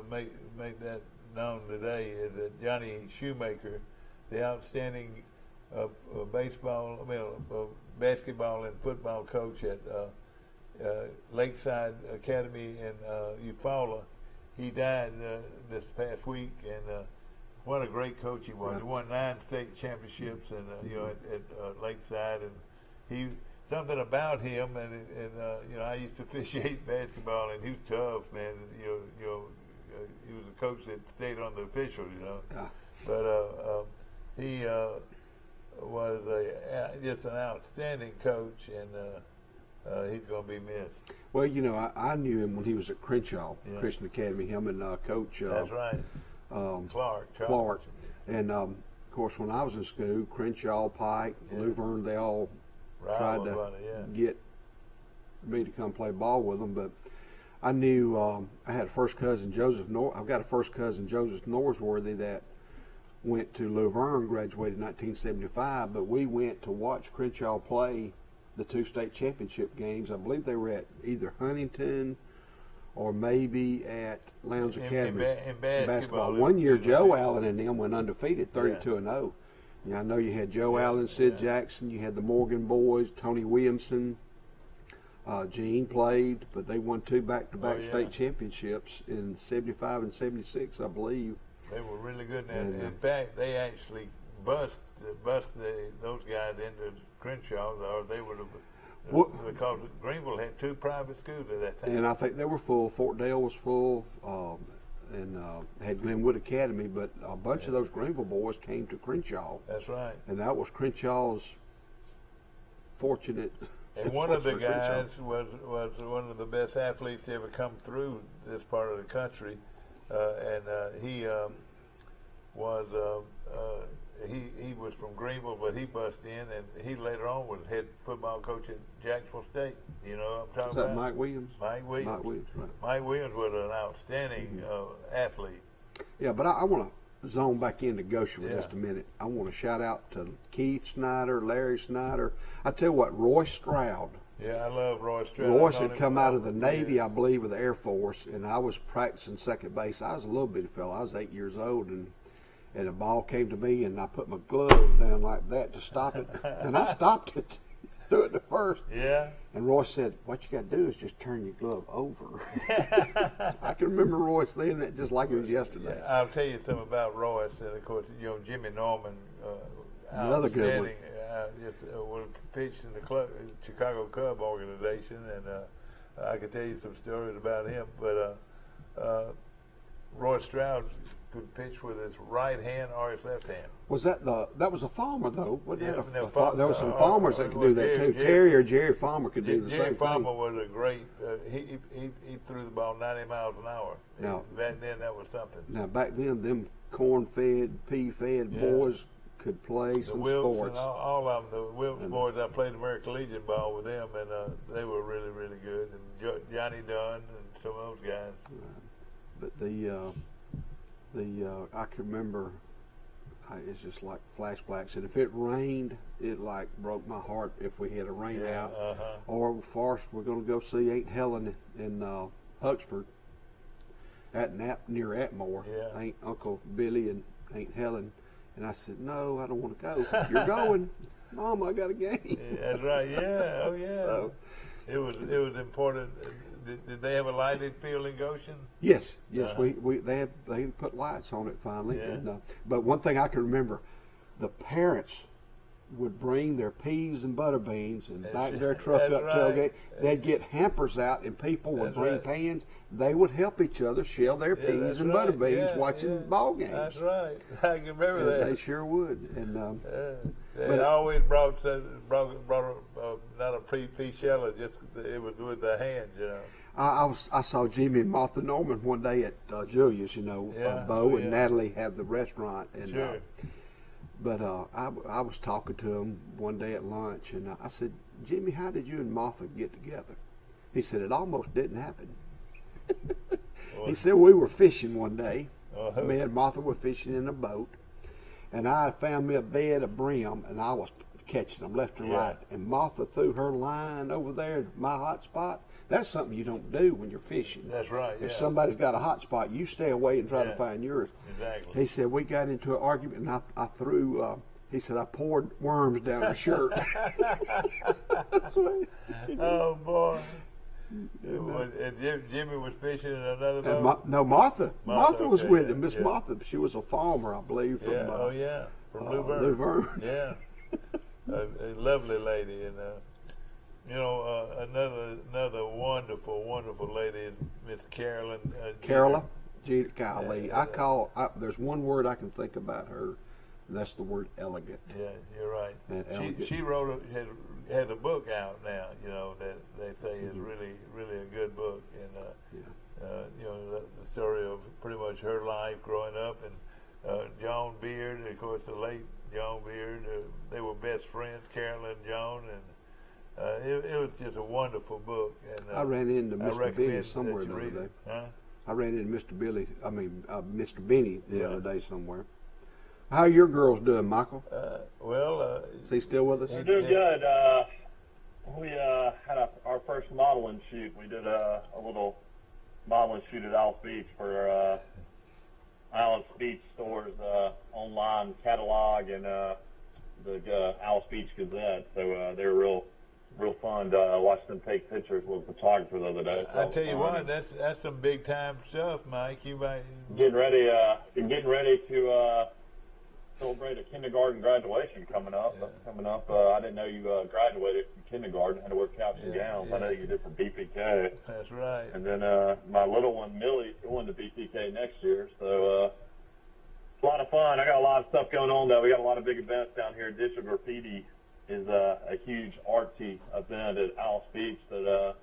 make that known today is that Johnny Shoemaker, the outstanding basketball and football coach at Lakeside Academy in Eufaula, he died this past week, and what a great coach he was. He won 9 state championships, and at Lakeside, and he something about him, and I used to officiate basketball, and he was tough, man. He was a coach that stayed on the officials, but he was just an outstanding coach, and he's going to be missed. Well, you know, I knew him when he was at Crenshaw Christian Academy. Him and Coach That's right. Clark. And of course, when I was in school, Crenshaw, Pike, Luverne, they all tried to get me to come play ball with them. But I knew I had a first cousin, I've got a first cousin, Joseph Norsworthy, that went to Luverne, graduated in 1975. But we went to watch Crenshaw play the 2 state championship games. I believe they were at either Huntington or maybe at Lowndes Academy. In basketball. One year, Joe Allen and them went undefeated, 32-0. Yeah, I know you had Joe Allen, Sid Jackson, you had the Morgan boys, Tony Williamson, Gene played, but they won 2 back-to-back state championships in 75 and 76, I believe. They were really good. And in fact, they actually bust those guys into Crenshaw, or they would have, because Greenville had 2 private schools at that time. And I think they were full. Fort Dale was full, and had Glenwood Academy, but a bunch of those Greenville boys came to Crenshaw. That's right. And that was Crenshaw's fortunate. And one of the guys was one of the best athletes to ever come through this part of the country, and he was from Greenville, but he bust in, and he later on was head football coach at Jacksonville State. You know what I'm talking about? Mike Williams? Mike Williams. Mike Williams, right. Mike Williams was an outstanding athlete. Yeah, but I want to zone back into Goshen for just a minute. I want to shout out to Keith Snyder, Larry Snyder. I tell you what, Roy Stroud. Yeah, I love Roy Stroud. Royce had come out of the Navy, I believe, with the Air Force, and I was practicing second base. I was a little bitty fella. I was 8 years old, and a ball came to me, and I put my glove down like that to stop it, and I stopped it, threw it to first. Yeah. And Royce said, "What you got to do is just turn your glove over." I can remember Royce saying that just like it was yesterday. Yeah, I'll tell you something about Royce, and of course, you know, Jimmy Norman, another good one. Was pitched in the Chicago Cub organization, and I could tell you some stories about him. But Roy Stroud could pitch with his right hand or his left hand. Was that was a Farmer though? Wasn't Yeah, there was some farmers that could do that too. Jerry Farmer could do the same thing. Jerry Farmer was a great. He threw the ball 90 miles an hour. Now, back then, that was something. Now back then, them corn-fed, pea-fed boys could play some sports. And all of them, the Wilkes boys, I played American Legion ball with them, and they were really, really good. And Johnny Dunn and some of those guys. But I can remember, it's just like flashbacks. And if it rained, it like broke my heart if we had a rain out. Or first, we're going to go see Aunt Helen in Huxford at near Atmore. Aunt Uncle Billy and Aunt Helen. And I said, "No, I don't want to go." "You're going." "Mom, I got a game." Yeah, that's right. Yeah. Oh, yeah. So it was important. Did they have a lighted field in Goshen? Yes. They put lights on it finally. Yeah. And, but one thing I can remember, the parents would bring their peas and butter beans and back their truck up tailgate. They'd get hampers out, and people would bring pans. They would help each other shell their peas and butter beans watching ball games. That's right. I can remember that. They sure would. And they always brought not a pea sheller, just it was with the hands, you know. I saw Jimmy and Martha Norman one day at Julia's, you know, Bo and Natalie have the restaurant, and but I was talking to him one day at lunch, and I said, "Jimmy, how did you and Martha get together?" He said, "It almost didn't happen." He said, "We were fishing one day. Me and Martha were fishing in a boat, and I found me a bed of brim, and I was catching them left and right. And Martha threw her line over there at my hot spot. That's something you don't do when you're fishing. That's right. If somebody's got a hot spot, you stay away and try to find yours." Exactly. He said, "We got into an argument, and I threw, he said, I poured worms down her shirt." That's what oh, boy. And Jimmy was fishing in another boat? No, Martha. Martha was with him. Miss Martha, she was a farmer, I believe. From, from Luverne. Luverne. Yeah. A lovely lady. And, you know, another wonderful, wonderful lady is Miss Carolyn. Golly, there's one word I can think about her And that's the word elegant. Yeah, you're right. She has a book out now, you know, that they say is really a good book, and you know, the story of pretty much her life growing up, and John Beard, of course, the late John Beard, they were best friends, Carolyn and John, and it was just a wonderful book. And I ran into Mr. Benny somewhere the other day. Huh? I ran into Mr. Mr. Benny the other day somewhere. How are your girls doing, Michael? Is he still with us? They're doing good. We had our first modeling shoot. We did a little modeling shoot at Alice Beach for Alice Beach Store's online catalog and the Alice Beach Gazette. So they were real fun to watch them take pictures with a photographer the other day. So, I tell you what, that's some big time stuff, Mike. You might getting ready to celebrate a kindergarten graduation coming up. I didn't know you graduated from kindergarten. Had to wear caps and gowns. I know you did for BPK. That's right. And then my little one Millie's going to BPK next year. So it's a lot of fun. I got a lot of stuff going on though. We got a lot of big events down here. Digital Graffiti is a huge artsy event at Alice Beach that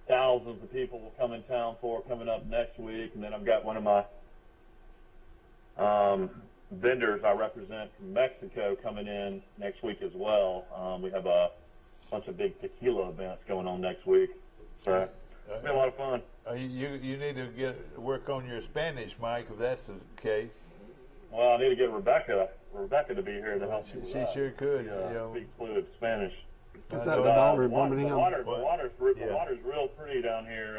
thousands of people will come in town for coming up next week. And then I've got one of my vendors I represent from Mexico coming in next week as well. We have a bunch of big tequila events going on next week. So it's been a lot of fun. You need to work on your Spanish, Mike, if that's the case. Well, I need to get Rebecca to be here to help you. She sure could. Speak fluent Spanish. Is that the daughter in Birmingham? The water's real pretty down here.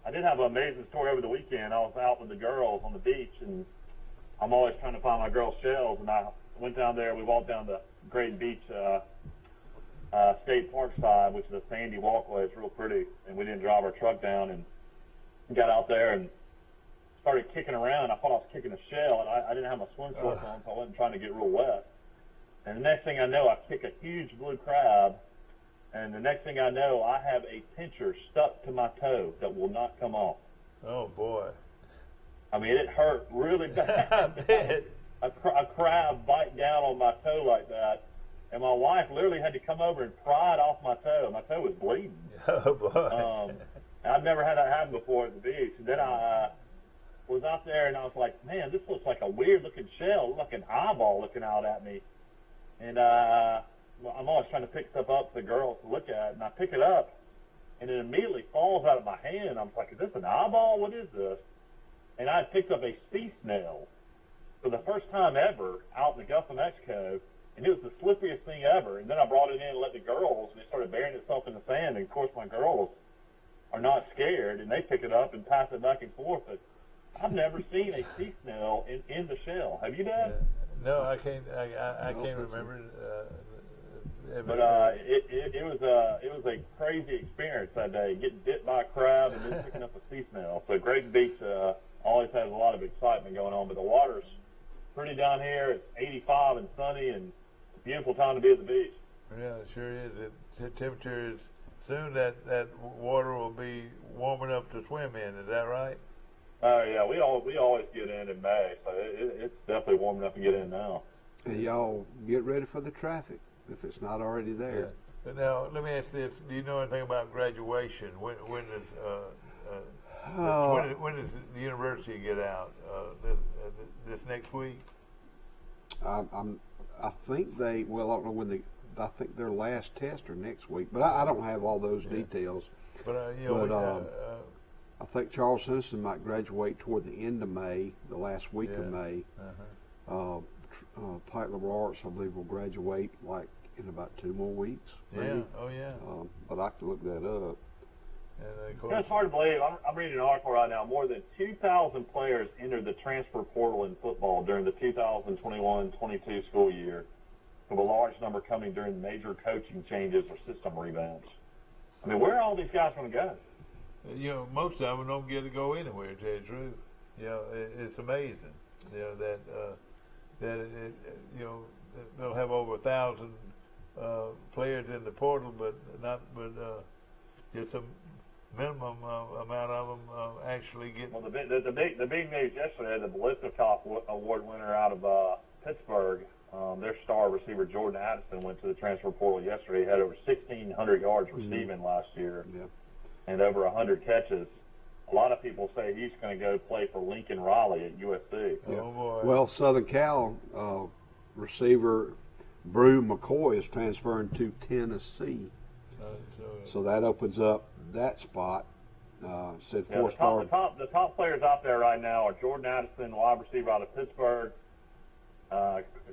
I did have an amazing story over the weekend. I was out with the girls on the beach, and I'm always trying to find my girls' shells, and I went down there. We walked down the Great Beach State Park side, which is a sandy walkway. It's real pretty, and we didn't drive our truck down, and got out there and started kicking around. I thought I was kicking a shell, and I didn't have my swim shorts on, so I wasn't trying to get real wet. And the next thing I know, I kick a huge blue crab, and the next thing I know, I have a pincher stuck to my toe that will not come off. Oh, boy. I mean, it hurt really bad. I bet. A crab bite down on my toe like that, and my wife literally had to come over and pry it off my toe. My toe was bleeding. Oh, boy. I've never had that happen before at the beach. And then I was out there, and I was like, man, this looks like a weird-looking shell, like an eyeball looking out at me. And I'm always trying to pick stuff up for the girls to look at, and I pick it up, and it immediately falls out of my hand. I'm like, is this an eyeball? What is this? And I picked up a sea snail for the first time ever out in the Gulf of Mexico, and it was the slipperiest thing ever. And then I brought it in and let the girls, and it started burying itself in the sand. And, of course, my girls are not scared, and they pick it up and pass it back and forth. But I've never seen a sea snail in the shell. Have you, Dad? No, I can't. I can't remember. But it was a crazy experience that day, getting bit by a crab and then picking up a sea snail. So Great Beach always has a lot of excitement going on, but the water's pretty down here. It's 85 and sunny, and it's a beautiful time to be at the beach. Yeah, it sure is. The temperature is soon that water will be warm enough to swim in. Is that right? Oh yeah, we always get in May, so it's definitely warm enough to get in now. And y'all get ready for the traffic if it's not already there. Yeah. But now let me ask this: do you know anything about graduation? When does the university get out? This next week? I think they. Well, I don't know when I think their last tests are next week, but I don't have all those details. But I think Charles Henderson might graduate toward the end of May, the last week of May. Pike Liberal Arts, I believe, will graduate like in about 2 more weeks. Maybe. Yeah. Oh yeah. But I can look that up. And of course, it's hard to believe. I'm reading an article right now. More than 2,000 players entered the transfer portal in football during the 2021-22 school year, with a large number coming during major coaching changes or system revamps. I mean, where are all these guys going to go? You know, most of them don't get to go anywhere, to tell you the truth. You know, it's amazing. You know that they'll have over 1,000 players in the portal, but just a minimum amount of them actually get. Well, the big news yesterday, the Ballistikov Award winner out of Pittsburgh, their star receiver Jordan Addison went to the transfer portal yesterday. He had over 1,600 yards receiving last year and over 100 catches. A lot of people say he's going to go play for Lincoln Riley at USC. Oh, boy. Well, Southern Cal receiver Brew McCoy is transferring to Tennessee. So that opens up that spot. Said Yeah, four-star. the top players out there right now are Jordan Addison, wide receiver out of Pittsburgh.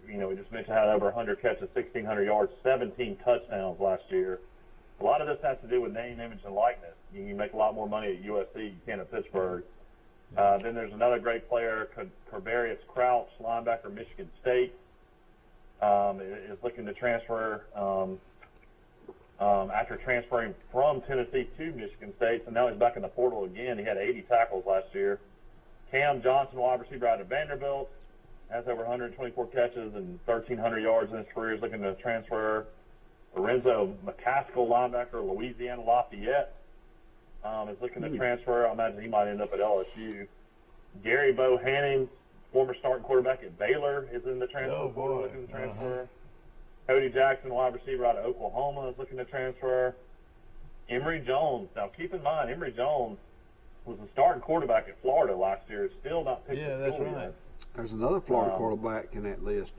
We just mentioned had over 100 catches, 1,600 yards, 17 touchdowns last year. A lot of this has to do with name, image, and likeness. You make a lot more money at USC you can at Pittsburgh. Then there's another great player, Carbarius Crouch, linebacker, Michigan State, is looking to transfer after transferring from Tennessee to Michigan State. So now he's back in the portal again. He had 80 tackles last year. Cam Johnson, wide receiver out of Vanderbilt, has over 124 catches and 1,300 yards in his career. He's looking to transfer. Lorenzo McCaskill, linebacker, Louisiana Lafayette, is looking to transfer. I imagine he might end up at LSU. Gary Bohannon, former starting quarterback at Baylor, is in the transfer portal looking to transfer. Cody Jackson, wide receiver out of Oklahoma, is looking to transfer. Emory Jones. Now, keep in mind, Emory Jones was the starting quarterback at Florida last year. It's still not picked up. That's right. There's another Florida quarterback in that list.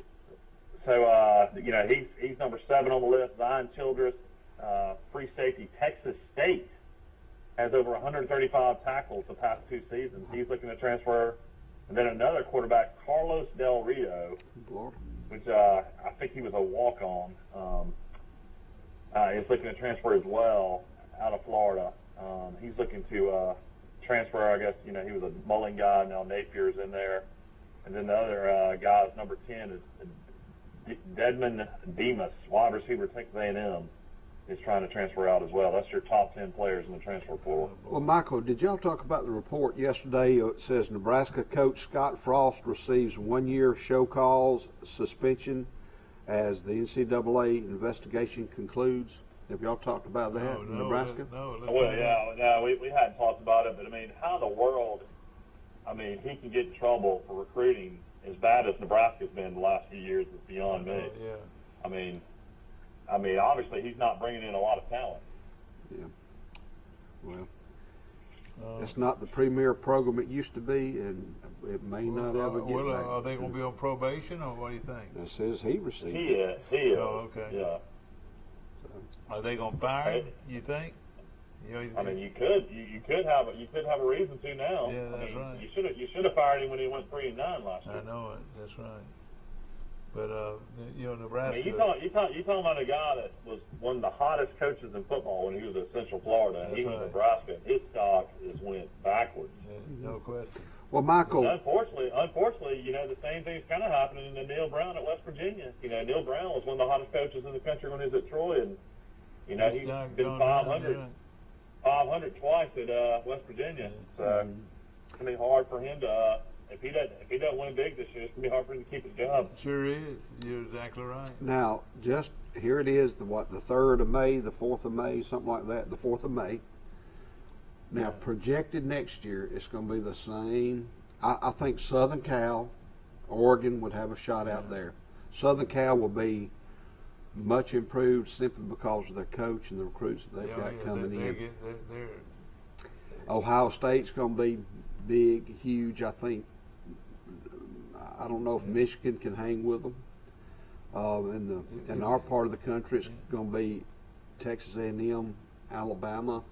So, he's number 7 on the list. Zion Childress, free safety, Texas State, has over 135 tackles the past 2 seasons. He's looking to transfer. And then another quarterback, Carlos Del Rio, which I think he was a walk-on, is looking to transfer as well out of Florida. He's looking to transfer, I guess, he was a Mullen guy. Now Napier's in there. And then the other guy, number 10, is Dedmon Demas, wide receiver at Texas A&M, is trying to transfer out as well. That's your top 10 players in the transfer portal. Well, Michael, did y'all talk about the report yesterday? It says Nebraska coach Scott Frost receives 1-year show cause suspension as the NCAA investigation concludes. Have y'all talked about that in Nebraska? No, we hadn't talked about it, but how in the world, he can get in trouble for recruiting as bad as Nebraska's been the last few years is beyond me. Obviously he's not bringing in a lot of talent. Yeah. Well, it's not the premier program it used to be, and it may not ever get back. Are they going to be on probation, or what do you think? It says he received. He is. Oh, okay. Yeah. Are they going to fire him? You think? You could have a reason to now. Yeah, that's right. You should have fired him when he went 3-9 last year. I know it. That's right. But Nebraska. You talking about a guy that was one of the hottest coaches in football when he was at Central Florida, and he was in Nebraska. His stock went backwards. Yeah, no question. Well, Michael. Unfortunately, the same thing's kind of happening to Neil Brown at West Virginia. Neil Brown was one of the hottest coaches in the country when he was at Troy, and he's been 500 twice at West Virginia. So it's gonna be hard for him to. If he doesn't win big this year, it's gonna be hard for him to keep his job. Sure is. You're exactly right. Now, just here it is. The 3rd of May, the 4th of May, something like that. The 4th of May. Now, projected next year, it's going to be the same. I think Southern Cal, Oregon would have a shot out there. Southern Cal will be much improved simply because of their coach and the recruits that they've got coming in. Ohio State's going to be big, huge. I think. I don't know if Michigan can hang with them. In our part of the country, it's going to be Texas A&M, Alabama,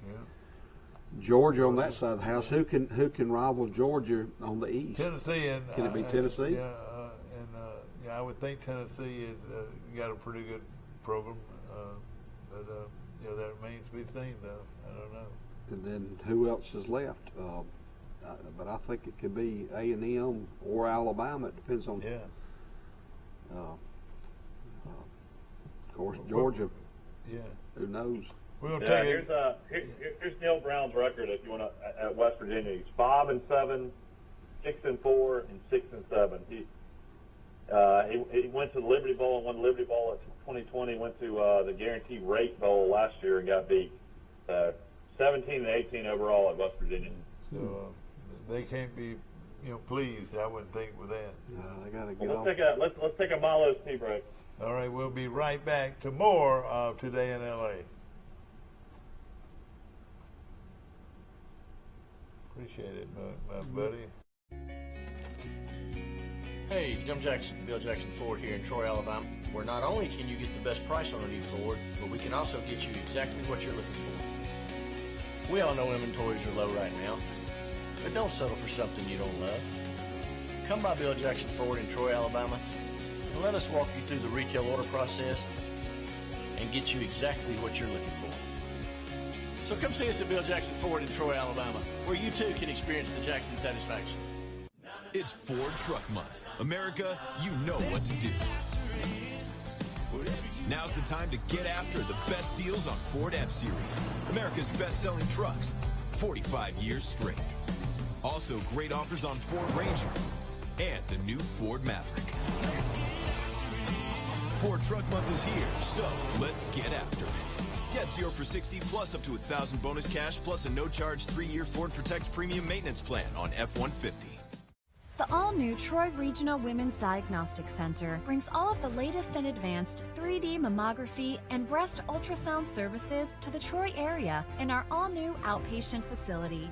Georgia on that side of the house. Who can rival Georgia on the east? Tennessee. Can it be Tennessee? I would think Tennessee has got a pretty good program, but that remains to be seen, though. I don't know. And then who else is left? But I think it could be A&M or Alabama. It depends on. Of course, Georgia. Yeah. Who knows? Here's Neil Brown's record. If you want to, at West Virginia, he's 5-7, 6-4, and 6-7. He went to the Liberty Bowl and won the Liberty Bowl in 2020. Went to the Guaranteed Rate Bowl last year and got beat. 17-18 overall at West Virginia. So they can't be pleased. I wouldn't think with that. They got to get Well, off. let's take a Milo's tea break. All right, we'll be right back to more of Today in LA. Appreciate it, my buddy. Hey, Jim Jackson, Bill Jackson Ford here in Troy, Alabama, where not only can you get the best price on a new Ford, but we can also get you exactly what you're looking for. We all know inventories are low right now, but don't settle for something you don't love. Come by Bill Jackson Ford in Troy, Alabama, and let us walk you through the retail order process and get you exactly what you're looking for. So come see us at Bill Jackson Ford in Troy, Alabama, where you too can experience the Jackson satisfaction. It's Ford Truck Month. America, you know what to do. Now's the time to get after the best deals on Ford F-Series, America's best-selling trucks, 45 years straight. Also, great offers on Ford Ranger and the new Ford Maverick. Ford Truck Month is here, so let's get after it. Get 0 for 60 plus up to $1,000 bonus cash plus a no-charge 3-year Ford Protect Premium Maintenance Plan on F-150. The all-new Troy Regional Women's Diagnostic Center brings all of the latest and advanced 3D mammography and breast ultrasound services to the Troy area in our all-new outpatient facility.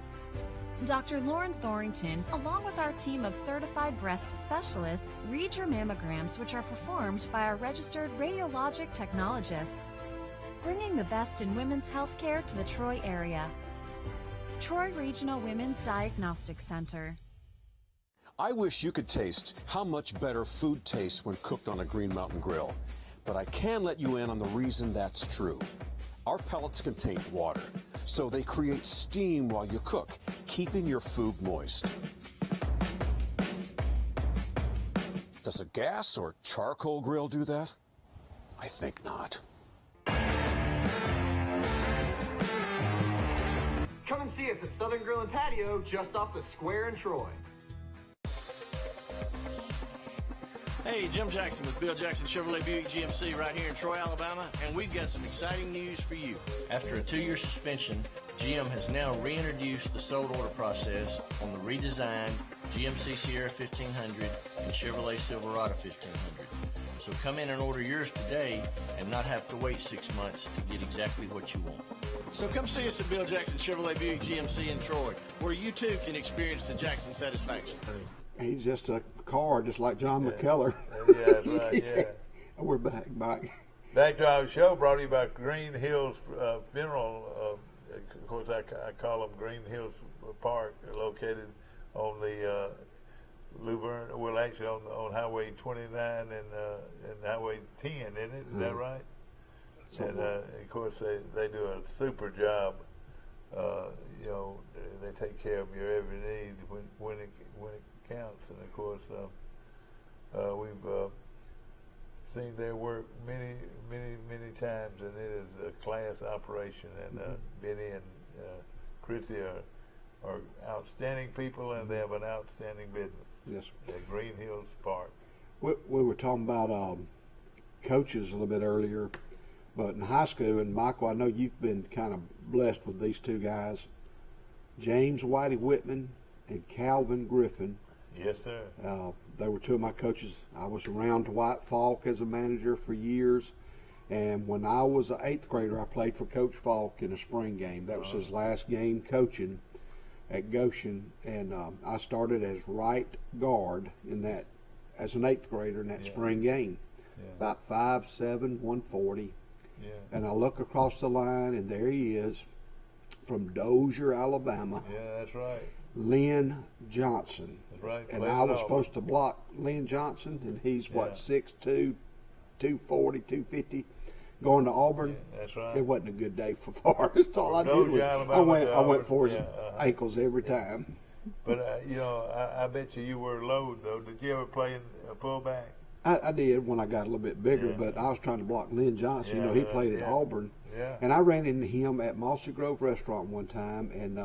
Dr. Lauren Thorington, along with our team of certified breast specialists, read your mammograms, which are performed by our registered radiologic technologists, bringing the best in women's health care to the Troy area. Troy Regional Women's Diagnostic Center. I wish you could taste how much better food tastes when cooked on a Green Mountain grill, but I can let you in on the reason that's true. Our pellets contain water, so they create steam while you cook, keeping your food moist. Does a gas or charcoal grill do that? I think not. Come and see us at Southern Grill and Patio just off the square in Troy. Hey, Jim Jackson with Bill Jackson Chevrolet Buick GMC right here in Troy, Alabama, and we've got some exciting news for you. After a 2-year suspension, GM has now reintroduced the sold order process on the redesigned GMC Sierra 1500 and Chevrolet Silverado 1500. So come in and order yours today and not have to wait 6 months to get exactly what you want. So come see us at Bill Jackson Chevrolet Buick GMC in Troy, where you too can experience the Jackson satisfaction. He's just a car, just like John McKellar. Yeah, that's right, yeah. We're back. Back to our show brought to you by Green Hills Funeral. Of course, I call them Green Hills Park, located on the Luverne, well, actually on Highway 29 and Highway 10, isn't it? Is that right? And of course, they do a super job. They take care of your every need when it counts. And of course, we've seen their work many times, and it is a class operation. And Benny and Chrissy are outstanding people, and they have an outstanding business. Yes. At Green Hills Park. We were talking about coaches a little bit earlier, but in high school, and Michael, I know you've been kind of blessed with these two guys, James Whitey Whitman and Calvin Griffin. Yes, sir. They were two of my coaches. I was around Dwight Falk as a manager for years, and when I was an 8th grader, I played for Coach Falk in a spring game. That was his last game coaching at Goshen, and I started as right guard in that, as an 8th grader in that spring game. About 5'7", 140. And I look across the line, and there he is from Dozier, Alabama. Yeah, that's right. Lynn Johnson. That's right. And I was supposed to block Lynn Johnson, and he's, 6'2", 240, 250. Going to Auburn, that's right. It wasn't a good day for Forrest. All I did was I went for his ankles every time. But I bet you were low though. Did you ever play in a fullback? I did when I got a little bit bigger, but I was trying to block Lynn Johnson. He played at Auburn, and I ran into him at Mossy Grove Restaurant one time, and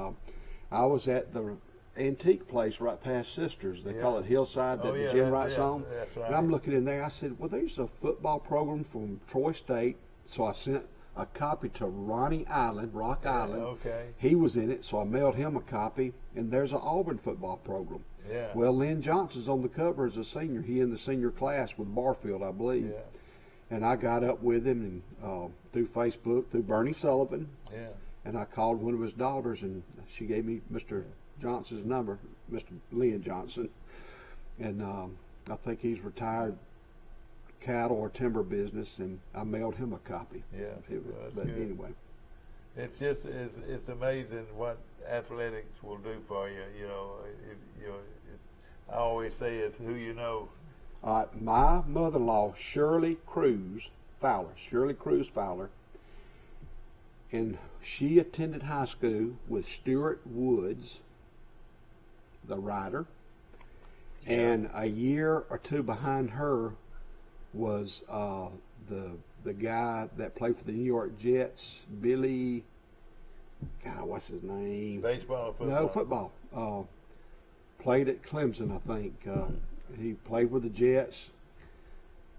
I was at the antique place right past Sisters. They call it Hillside, that the Jim Wright's on. Right. And I'm looking in there. I said, well, there's a football program from Troy State. So I sent a copy to Ronnie Island, Rock Island. Okay. He was in it, so I mailed him a copy. And there's an Auburn football program. Yeah. Well, Lynn Johnson's on the cover as a senior. He in the senior class with Barfield, I believe. Yeah. And I got up with him and through Facebook, through Bernie Sullivan. Yeah. And I called one of his daughters, and she gave me Mr. Johnson's number, Mr. Lynn Johnson. And I think he's retired cattle or timber business, and I mailed him a copy. Yeah. But good. anyway. It's just it's amazing what athletics will do for you. I always say it's who you know. My mother-in-law, Shirley Cruz Fowler, and she attended high school with Stuart Woods, the writer, and a year or two behind her was the guy that played for the New York Jets, Billy. God, what's his name? Baseball or football? No, football. Played at Clemson, I think. He played with the Jets.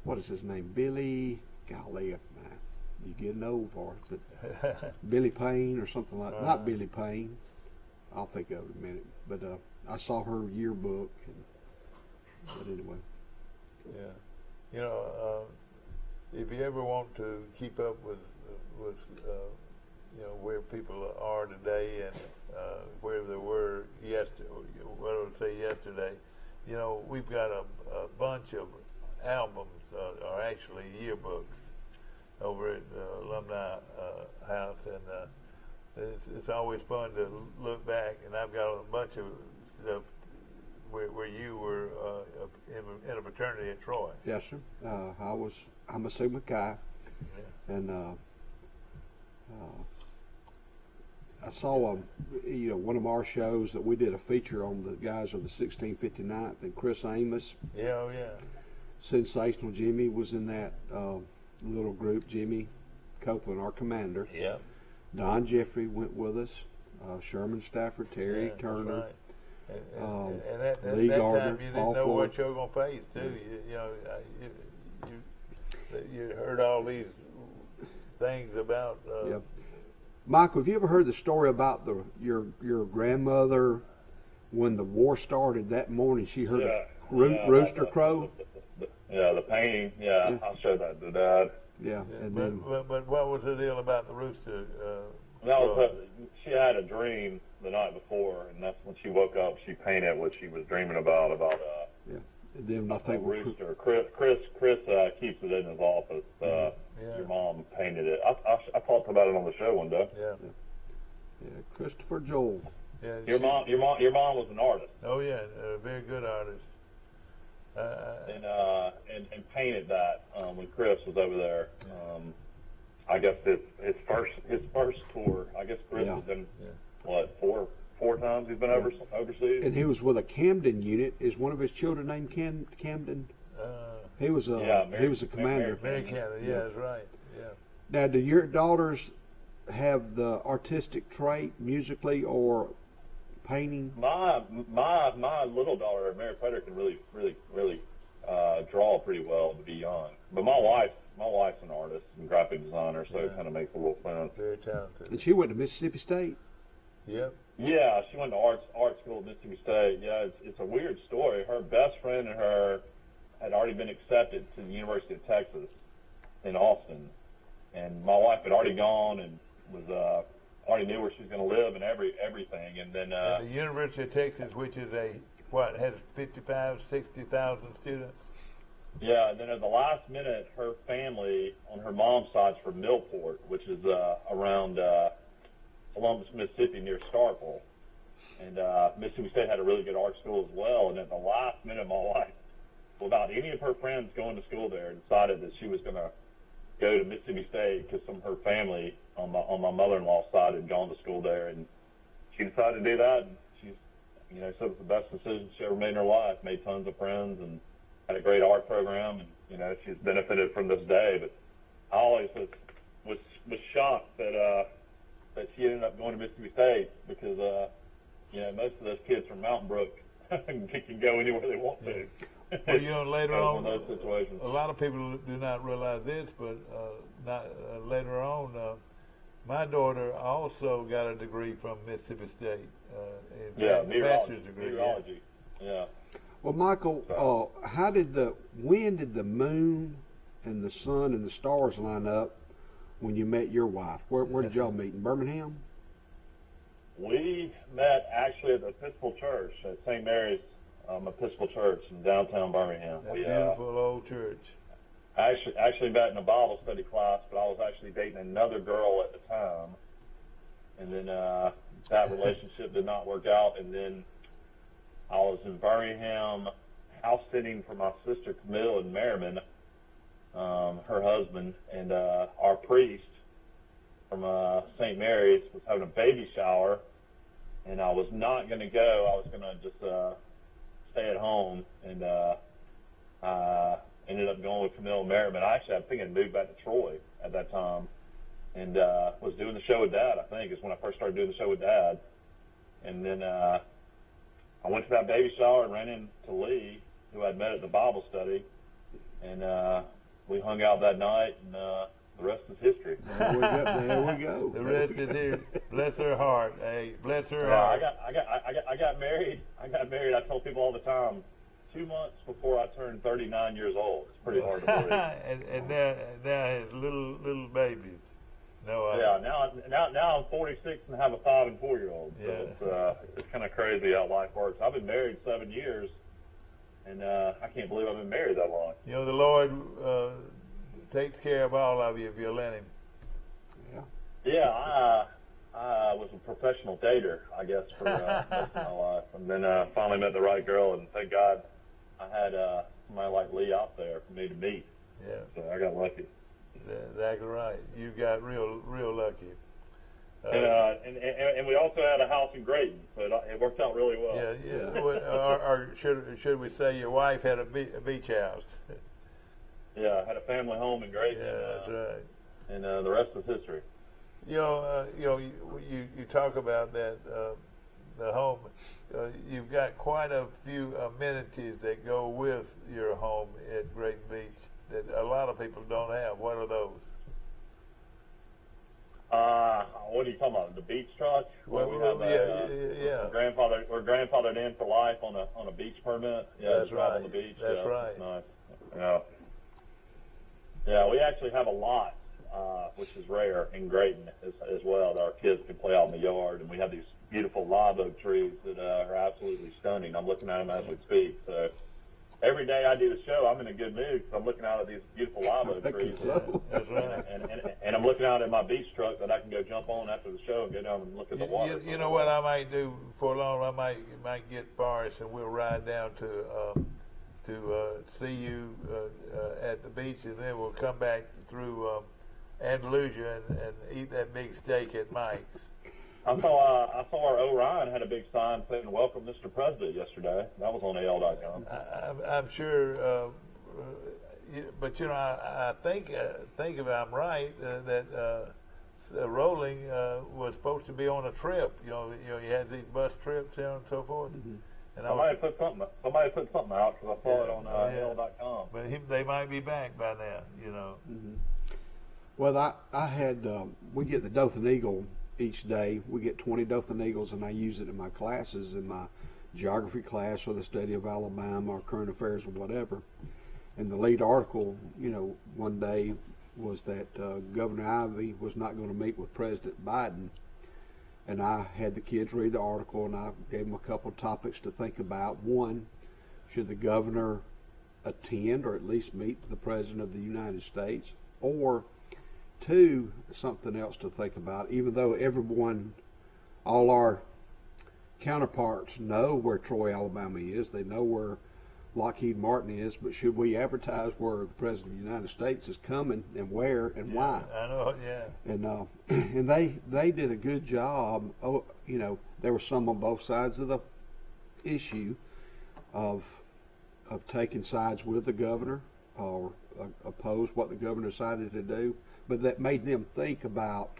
What is his name? Billy. Golly, man, you getting old for it. But Billy Payne or something like that. Not Billy Payne. I'll think of it in a minute. But I saw her yearbook. But anyway. Yeah. If you ever want to keep up with where people are today and where they were yesterday, what I would say yesterday, we've got a bunch of albums, or actually yearbooks, over at the alumni house, and it's always fun to look back. And I've got a bunch of stuff where you were in a fraternity at Troy. Yes, sir. I'm a Sigma Chi, and I saw one of our shows that we did a feature on the guys of the 1659th, and Chris Amos. Yeah, oh yeah. Sensational Jimmy was in that little group. Jimmy Copeland, our commander. Yeah. Don Jeffrey went with us. Sherman Stafford, Terry Turner. That's right. And at Lee that Gardner, time, you didn't know what you were going to face, too. You heard all these things about. Michael, have you ever heard the story about your grandmother when the war started? That morning, she heard a rooster crow. The painting. Yeah, I'll show that to Dad. Yeah, but what was the deal about the rooster? She had a dream the night before, and that's when she woke up. She painted what she was dreaming about. And then I think rooster. Chris keeps it in his office. Your mom painted it. I talked about it on the show one day. Yeah, Christopher Joel. Yeah, your mom was an artist. Oh yeah, a very good artist. And painted that when Chris was over there. I guess his first tour. I guess Chris has been four times he's been overseas. And he was with a Camden unit. Is one of his children named Camden? He was a commander. Mary Camden, that's right. Yeah. Now, do your daughters have the artistic trait musically or painting? My little daughter, Mary Petter, can really draw pretty well to be young. But my wife's an artist and graphic designer, so it kind of makes a little sense. Very talented. And she went to Mississippi State. Yep. Yeah, she went to art school at Mississippi State. Yeah, it's a weird story. Her best friend and her had already been accepted to the University of Texas in Austin, and my wife had already gone and was already knew where she was going to live and everything. And then the University of Texas, which is has 60,000 students. Yeah, and then at the last minute, her family on her mom's side's from Millport, which is around Columbus, Mississippi, near Starkville. And Mississippi State had a really good art school as well. And at the last minute, my wife, without any of her friends going to school there, decided that she was going to go to Mississippi State because some of her family on my mother-in-law's side had gone to school there. And she decided to do that. And she's, said it was the best decision she ever made in her life. Made tons of friends and had a great art program. And, she's benefited from this day. But I always was shocked that she ended up going to Mississippi State because, most of those kids from Mountain Brook can go anywhere they want to. Well, later on, those situations. A lot of people do not realize this, but later on, my daughter also got a degree from Mississippi State, bachelor's degree. Meteorology. Yeah. Well, Michael, when did the moon and the sun and the stars line up when you met your wife? Where did y'all meet? In Birmingham? We met actually at the Episcopal Church at St. Mary's Episcopal Church in downtown Birmingham. That beautiful old church. Actually met in a Bible study class, but I was actually dating another girl at the time, and then that relationship did not work out. And then I was in Birmingham house sitting for my sister Camille in Merriman, her husband, and our priest from St. Mary's was having a baby shower, and I was not going to go. I was going to just stay at home, and ended up going with Camille and Merriman. I think I'd moved back to Troy at that time, and was doing the show with Dad, I think, is when I first started doing the show with Dad. And then I went to that baby shower and ran into Lee, who I'd met at the Bible study, and we hung out that night, and the rest is history. There we go. The rest is here. Bless her heart. Hey, bless her heart. I got married. I tell people all the time, 2 months before I turned 39 years old. It's pretty hard to believe. and now has little babies. No. Yeah. Now I'm 46 and have a 5 and 4 year old. So Yeah. it's kind of crazy how life works. I've been married 7 years, and I can't believe I've been married that long. You know, the Lord takes care of all of you if you let Him. Yeah, I was a professional dater, I guess, for most of my life. And then finally met the right girl, and thank God I had somebody like Lee out there for me to meet. Yeah. So I got lucky. Exactly right. You got real lucky. And we also had a house in Grayton, so it worked out really well. Yeah. or should we say your wife had a beach house? Yeah, I had a family home in Grayton. Yeah, that's right. And the rest is history. You talk about that the home. You've got quite a few amenities that go with your home at Grayton Beach that a lot of people don't have. What are those? What are you talking about? The beach truck? Well, yeah. We're grandfathered in for life on a beach permit. Yeah, that's right. On the beach. That's right. Nice. Yeah. Yeah, we actually have a lot, which is rare in Grayton as well. That our kids can play out in the yard, and we have these beautiful live oak trees that are absolutely stunning. I'm looking at them as we speak. So every day I do the show, I'm in a good mood because I'm looking out at these beautiful live oak trees. That's right. And I'm looking out at my beach truck that I can go jump on after the show and go down and look at the water. You know what I might do before long? I might get Forrest and we'll ride down to see you at the beach, and then we'll come back through Andalusia and eat that big steak at Mike's. I saw our Orion had a big sign saying "Welcome, Mr. President" yesterday. That was on AL.com. I'm sure, but you know, I think if I'm right, that Rolling was supposed to be on a trip. You know, he has these bus trips and so forth. Mm-hmm. And somebody put something out because I saw it on AL.com. But they might be back by now. You know. Mm-hmm. Well, I had we get the Dothan Eagle each day. We get 20 Dothan Eagles, and I use it in my classes, in my geography class or the study of Alabama or current affairs or whatever. And the lead article, you know, one day was that Governor Ivey was not going to meet with President Biden. And I had the kids read the article, and I gave them a couple of topics to think about. One, should the governor attend or at least meet the President of the United States? Or two, something else to think about, even though everyone, all our counterparts know where Troy, Alabama is, they know where Lockheed Martin is, but should we advertise where the President of the United States is coming and where and why? I know, yeah. And they did a good job. Oh, you know, there were some on both sides of the issue of taking sides with the governor or oppose what the governor decided to do, but that made them think about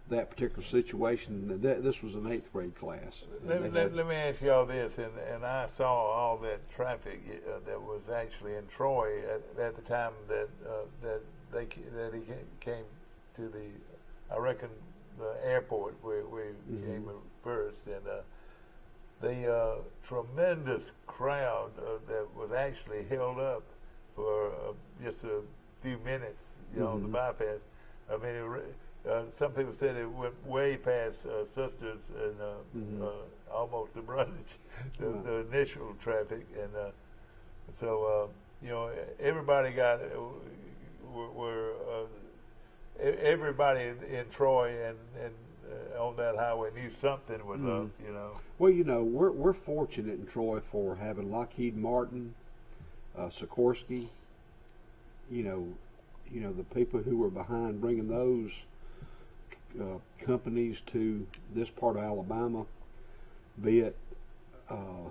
that particular situation. This was an 8th grade class. Let me ask you all this, and I saw all that traffic that was actually in Troy at the time that he came to the, I reckon, the airport where he came first, and the tremendous crowd that was actually held up for just a few minutes, on the bypass. I mean, some people said it went way past Sisters and almost the Brundage, the initial traffic, and so everybody got everybody in Troy and on that highway knew something was up. Well, we're fortunate in Troy for having Lockheed Martin, Sikorsky. The people who were behind bringing those companies to this part of Alabama, be it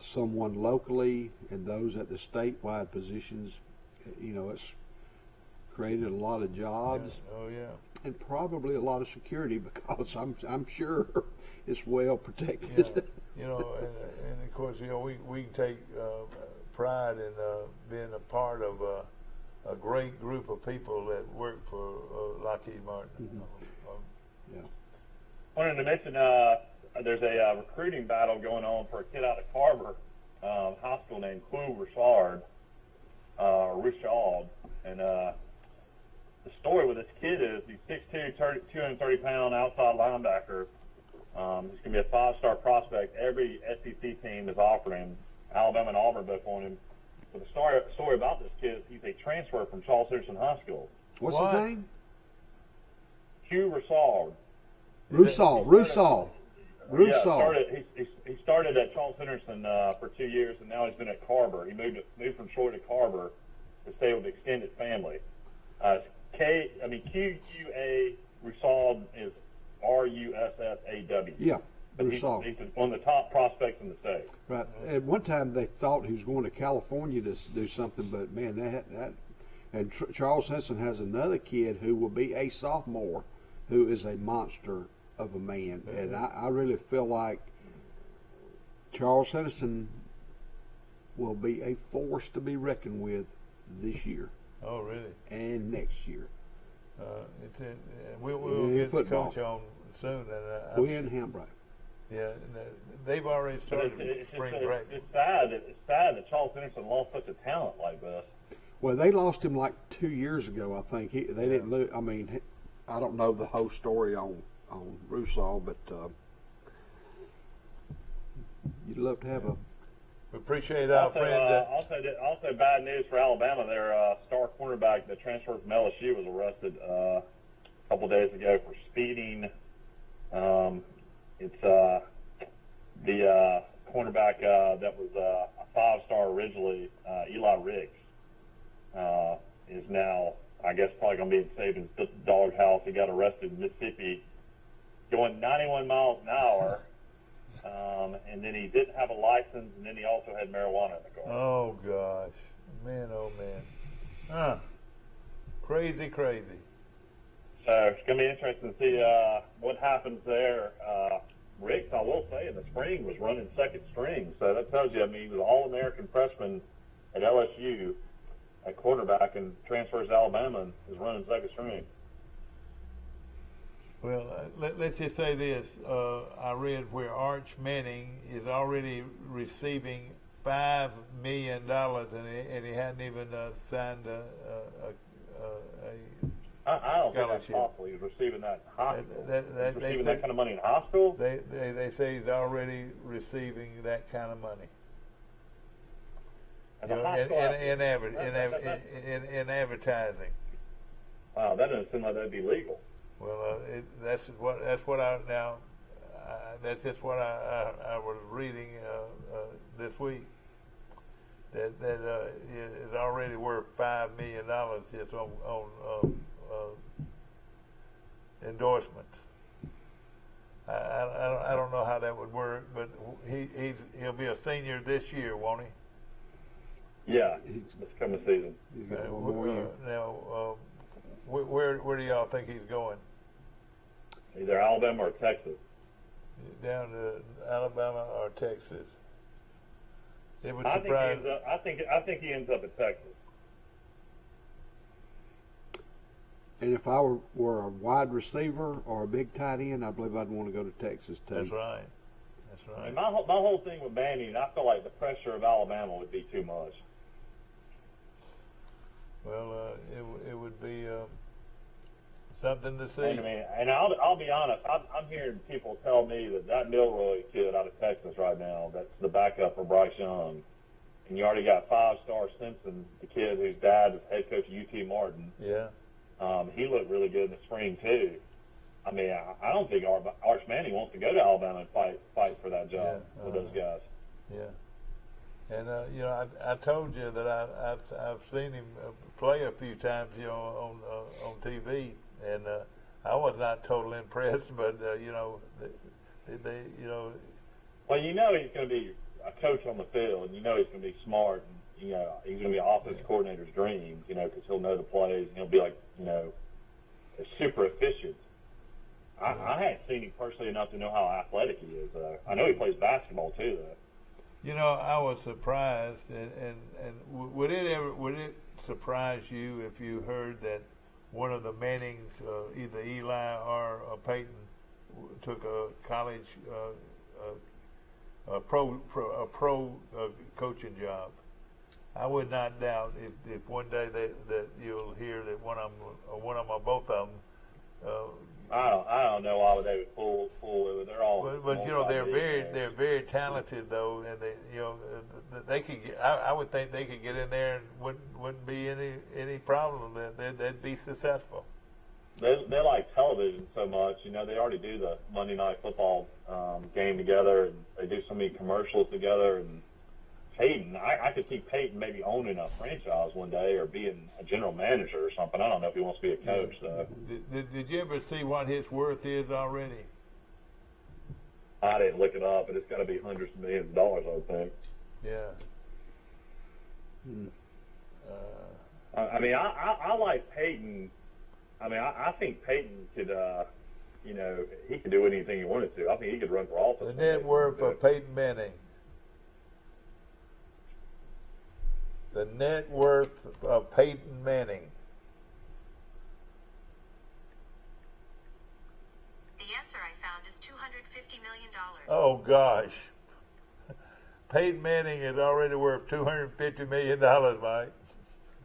someone locally and those at the statewide positions. It's created a lot of jobs. Yeah. Oh yeah. And probably a lot of security, because I'm sure it's well protected. Yeah. And of course, we can take pride in being a part of a great group of people that work for Lockheed Martin. Yeah. Wanted to mention there's a recruiting battle going on for a kid out of Carver high school named Quinn Richard, and the story with this kid is he's 6'2", 230-pound outside linebacker. He's going to be a 5-star prospect. Every SEC team is offering him. Alabama and Auburn both want him. But the story about this kid is he's a transfer from Charles Henderson High School. What's his name? Hugh Russault. Russault. Yeah, he started at Charles Henderson for 2 years, and now he's been at Carver. He moved from Troy to Carver to stay with the extended family. QUA Russault is RUSSAW. Yeah, Russault. He's one of the top prospects in the state. Right. At one time, they thought he was going to California to do something, but man, that and Charles Henson has another kid who will be a sophomore, who is a monster of a man, and I really feel like Charles Henderson will be a force to be reckoned with this year. Oh, really? And next year. We'll get the coach on soon. Quinn Hambright. Yeah, they've already started spring break. It's sad that Charles Henderson lost such a talent like this. Well, they lost him like 2 years ago, I think. They didn't lose. I mean, I don't know the whole story on Russault, but you'd love to have a. We appreciate our friend. Also, bad news for Alabama. Their star cornerback that transferred from LSU was arrested a couple days ago for speeding. It's the cornerback that was a 5-star originally, Eli Ricks, is now, I guess, probably going to be in Saban's doghouse. He got arrested in Mississippi going 91 miles an hour. And then he didn't have a license, and then he also had marijuana in the car. Oh, gosh. Man, oh, man. Crazy. So it's going to be interesting to see what happens there. Ricks, I will say, in the spring was running second string. So that tells you, I mean, he was an All-American freshman at LSU at quarterback and transfers to Alabama and is running second string. Well, let's just say this. I read where Arch Manning is already receiving $5 million, and he hadn't even signed a I don't scholarship. think that's possible. He's receiving that in high school. He's receiving that kind of money in high school? They say he's already receiving that kind of money. In advertising. Wow, that doesn't seem like that'd be legal. Well, that's just what I was reading this week. That is already worth $5 million just on endorsements. I don't know how that would work, but he'll be a senior this year, won't he? Yeah, this coming season. He's got one more year. Now, where do y'all think he's going? Either Alabama or Texas. Down to Alabama or Texas. It would I surprise. think he ends up at Texas. And if I were a wide receiver or a big tight end, I believe I'd want to go to Texas too. That's right. And my whole thing with Manning, I feel like the pressure of Alabama would be too much. Well, it would be something to see. And I'll be honest, I'm hearing people tell me that Milroy kid out of Texas right now, that's the backup for Bryce Young, and you already got 5-star Simpson, the kid whose dad is head coach of UT Martin. Yeah. He looked really good in the spring too. I mean, I don't think Arch Manning wants to go to Alabama and fight for that job with those guys. Yeah. And you know, I told you that I've seen him play a few times, you know, on TV, and I was not totally impressed, but you know, they you know. Well, you know he's going to be a coach on the field. You know he's going to be smart. And, you know he's going to be an offensive coordinator's dreams. You know, because he'll know the plays. And he'll be like, you know, super efficient. I hadn't seen him personally enough to know how athletic he is. I know he plays basketball too, though. You know, I was surprised, and would it surprise you if you heard that one of the Mannings, either Eli or Peyton, took a college pro coaching job? I would not doubt if one day that you'll hear that one of them or both of them. I don't know why they would pull it. They're all. But you know they're very talented though, and they could get. I would think they could get in there and wouldn't be any problem. They'd be successful. They like television so much. You know, they already do the Monday Night Football game together, and they do so many commercials together. And Peyton, I could see Peyton maybe owning a franchise one day or being a general manager or something. I don't know if he wants to be a coach, though. Did you ever see what his worth is already? I didn't look it up, but it's got to be hundreds of millions of dollars, I would think. Yeah. I mean, I like Peyton. I mean, I think Peyton could, you know, he could do anything he wanted to. I think he could run for office. The net worth of Peyton Manning. The net worth of Peyton Manning. The answer I found is $250 million. Oh, gosh. Peyton Manning is already worth $250 million, Mike.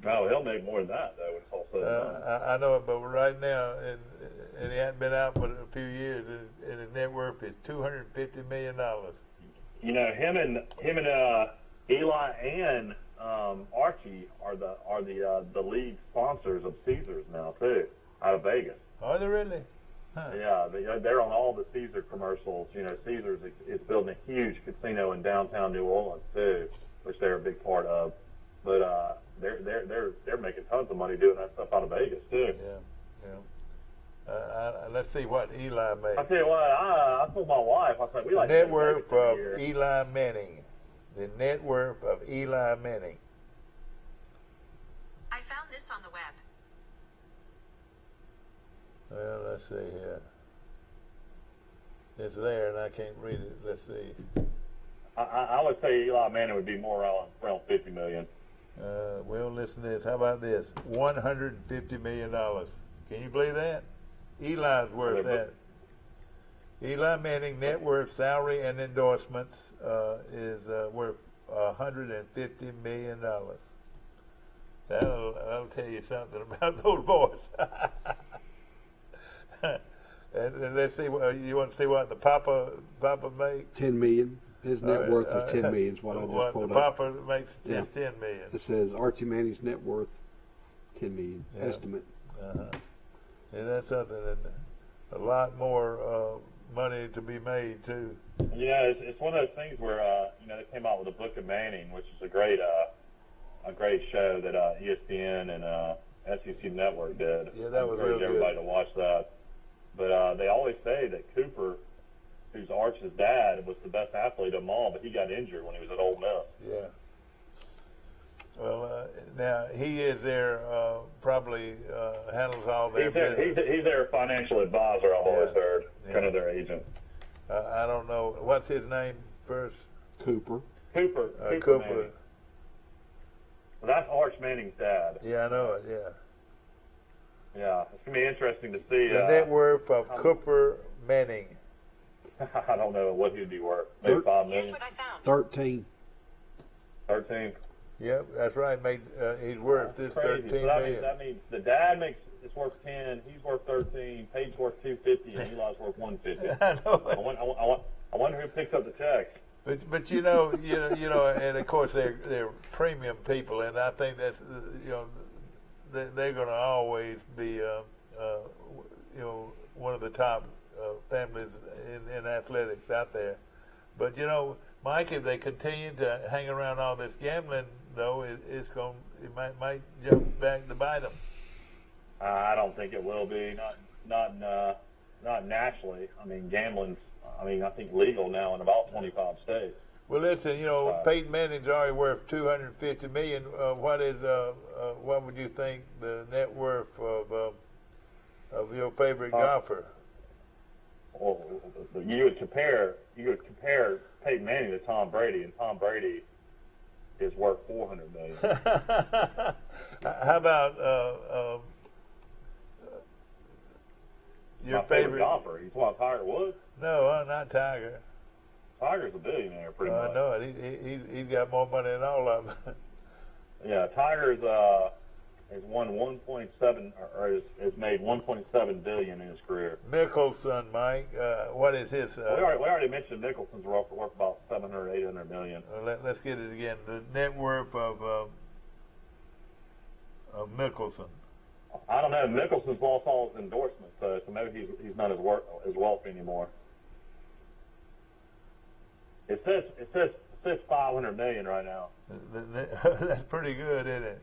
No, he'll make more than that, though. It's all said and done. I know it, but right now, and he hasn't been out for a few years, and his net worth is $250 million. You know, him and Eli and Archie are the lead sponsors of Caesars now too, out of Vegas. Are they really? Huh. Yeah, they're on all the Caesar commercials. You know, Caesars is building a huge casino in downtown New Orleans too, which they're a big part of. But they're making tons of money doing that stuff out of Vegas too. Yeah. Let's see what Eli made. I tell you what, I told my wife, I said we like the net worth of Eli Manning. The net worth of Eli Manning. I found this on the web. Well, let's see here. It's there, and I can't read it. Let's see. I would say Eli Manning would be more around $50 million. Well, listen to this. How about this? $150 million. Can you believe that? Eli's worth that. Eli Manning net worth, salary, and endorsements is worth $150 million. That'll tell you something about those boys. and let's see. You want to see what the Papa makes? $10 million. His net worth is $10 million. Is what I just pulled up. Papa makes is $10 million. It says Archie Manning's net worth $10 million estimate. And that's something. A lot more money to be made too. Yeah, it's one of those things where you know, they came out with a book of Manning, which is a great show that ESPN and SEC Network did. Yeah, that was really good. Everybody to watch that. But they always say that Cooper, who's Arch's dad, was the best athlete of them all, but he got injured when he was at Ole Miss. Yeah. Well, now he is there, probably handles all their business. He's their financial advisor, I've always heard, kind of their agent. I don't know. What's his name first? Cooper. Cooper Manning. Well, that's Arch Manning's dad. Yeah, I know it, yeah. Yeah, it's going to be interesting to see. The net worth of Cooper Manning. I don't know what he'd be worth. Maybe $5 million. Here's what I found. 13. 13. Yep, that's right. He's worth this Crazy. 13 So million. that means the dad is worth 10. He's worth 13. Page's worth 250, and Eli's worth 150. I know. I wonder who picks up the checks. But you know, and of course they're premium people, and I think that's they're going to always be one of the top families in athletics out there. But Mike, if they continue to hang around all this gambling, though, it might jump back to bite them. I don't think it will be. Not nationally. I mean, gambling's. I think legal now in about 25 states. Well, listen, Peyton Manning's already worth $250 million. What would you think the net worth of your favorite golfer? Well, you would compare Peyton Manning to Tom Brady, and Tom Brady is worth $400 million. How about your favorite golfer? You talking about Tiger Woods? No, not Tiger. Tiger's a billionaire, pretty much. No, he's got more money than all of them. Yeah, Tiger's has won 1.7 or has made 1.7 billion in his career. Mickelson, Mike, what is his? We already mentioned Mickelson's worth about 700, 800 million. Let's get it again. The net worth of Mickelson. I don't know. Mickelson's lost all his endorsements, so maybe he's not as wealthy anymore. It says 500 million right now. That's pretty good, isn't it?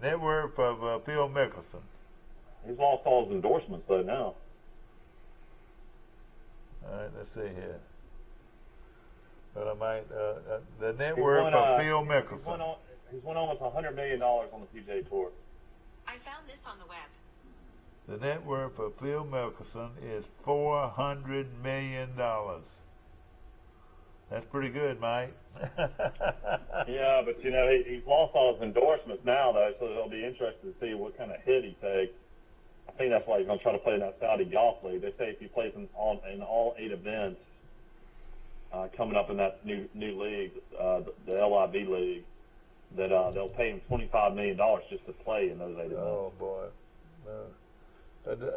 Net worth of Phil Mickelson. He's lost all his endorsements though now. All right, let's see here. But I might the net worth of Phil Mickelson. He's won almost $100 million on the PGA Tour. I found this on the web. The net worth of Phil Mickelson is $400 million. That's pretty good, Mike. Yeah, but he's lost all his endorsements now, though, so it'll be interesting to see what kind of hit he takes. I think that's why he's going to try to play in that Saudi Golf League. They say if he plays in all 8 events coming up in that new league, the LIV League, that they'll pay him $25 million just to play in those 8 events. Oh boy!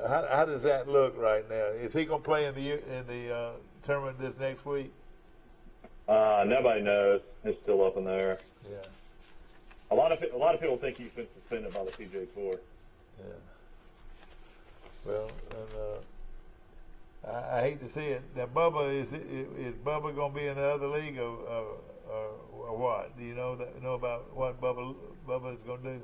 How does that look right now? Is he going to play in the tournament this next week? Nobody knows. It's still up in there. Yeah. A lot of people think he's been suspended by the PGA Tour. Yeah. Well, and I hate to see it. Now, Bubba is Bubba going to be in the other league or what? Do you know about what Bubba is going to do?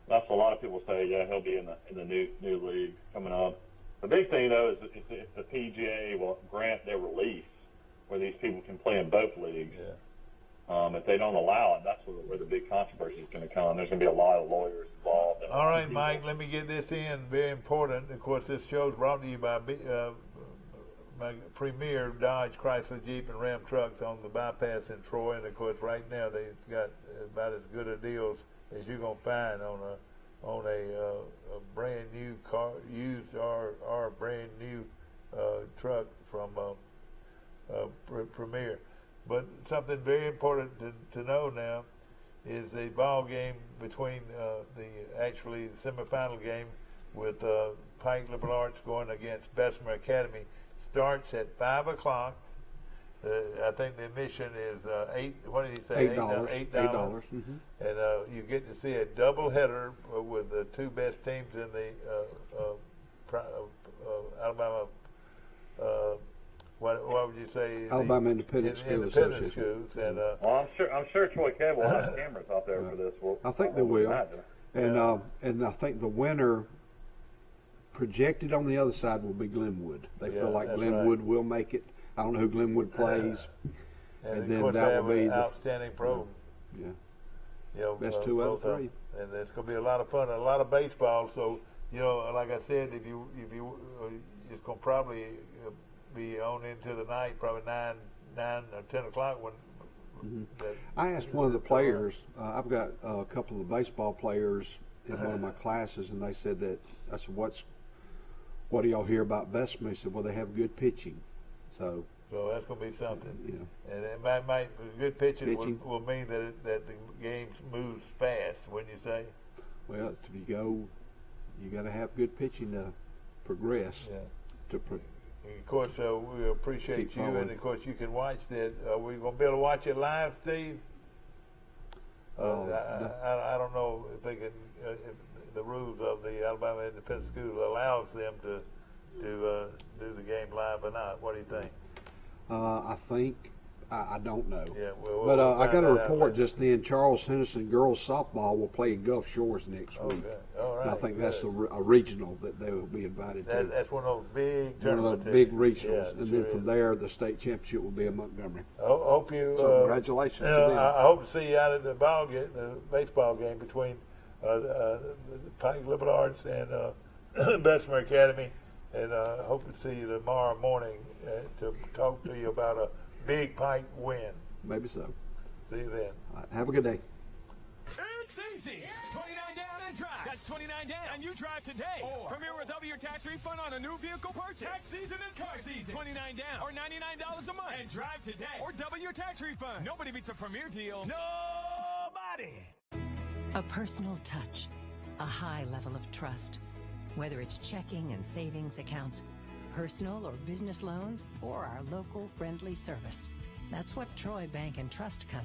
That's what a lot of people say. Yeah, he'll be in the new league coming up. The big thing though is if the PGA will grant their release, where these people can play in both leagues. Yeah. If they don't allow it, that's where the big controversy is going to come. There's going to be a lot of lawyers involved. All right, Mike, let me get this in. Very important. Of course, this show is brought to you by my premier Dodge, Chrysler, Jeep, and Ram trucks on the bypass in Troy. And, of course, right now they've got about as good a deals as you're going to find on a brand new car, used or brand new truck from Premier. But something very important to know now is the ball game between the semifinal game with Pike Liberal Arts going against Bessemer Academy starts at 5 o'clock. I think the admission is $8. What did he say? $8. $8. And you get to see a double header with the 2 best teams in the Alabama. What would you say? Alabama Independent School Association. Schools, and well, I'm sure Troy Cable will have cameras out there for this. I think they will. And I think the winner projected on the other side will be Glenwood. They feel like Glenwood will make it. I don't know who Glenwood plays, and then course that will be an outstanding program. Yeah. Best 2 out of 3. And it's going to be a lot of fun and a lot of baseball. So like I said, if you it's going to probably be on into the night, probably 9 or 10 o'clock when. I asked one of the players. I've got a couple of the baseball players in one of my classes, and they said that. I said, "What do y'all hear about Bessemer?" He said, "Well, they have good pitching." So So that's going to be something. Yeah. And it might good pitching Pitching. will mean that the game moves fast, wouldn't you say? Well, you got to have good pitching to progress. Yeah. And of course, we appreciate Keep you, forward. and of course, you can watch that. Are we going to be able to watch it live, Steve? I don't know if they can. If the rules of the Alabama Independent School allows them to do the game live or not. What do you think? I think I don't know. Yeah, but we'll I got find a that out report later. just then. Charles Henderson girls softball will play in Gulf Shores next week. Okay. All right. And I think good. that's a regional that they will be invited to. That's one of those big One of tournaments. those big Yeah, regionals, it and sure then from is. there, the state championship will be in Montgomery. Hope you. So congratulations to them. I hope to see you out at the baseball game between the Pike Liberal Arts and Bessemer Academy, and hope to see you tomorrow morning to talk to you about a big Pike win. Maybe so. See you then. All right, have a good day. It's easy. 29 down and drive. That's 29 down and you drive today. Or Premier will double your tax refund on a new vehicle purchase. Tax season is car season. 29 down or $99 a month. And drive today or double your tax refund. Nobody beats a Premier deal. Nobody. A personal touch, a high level of trust. Whether it's checking and savings accounts, personal or business loans, or our local friendly service. That's what Troy Bank and Trust customers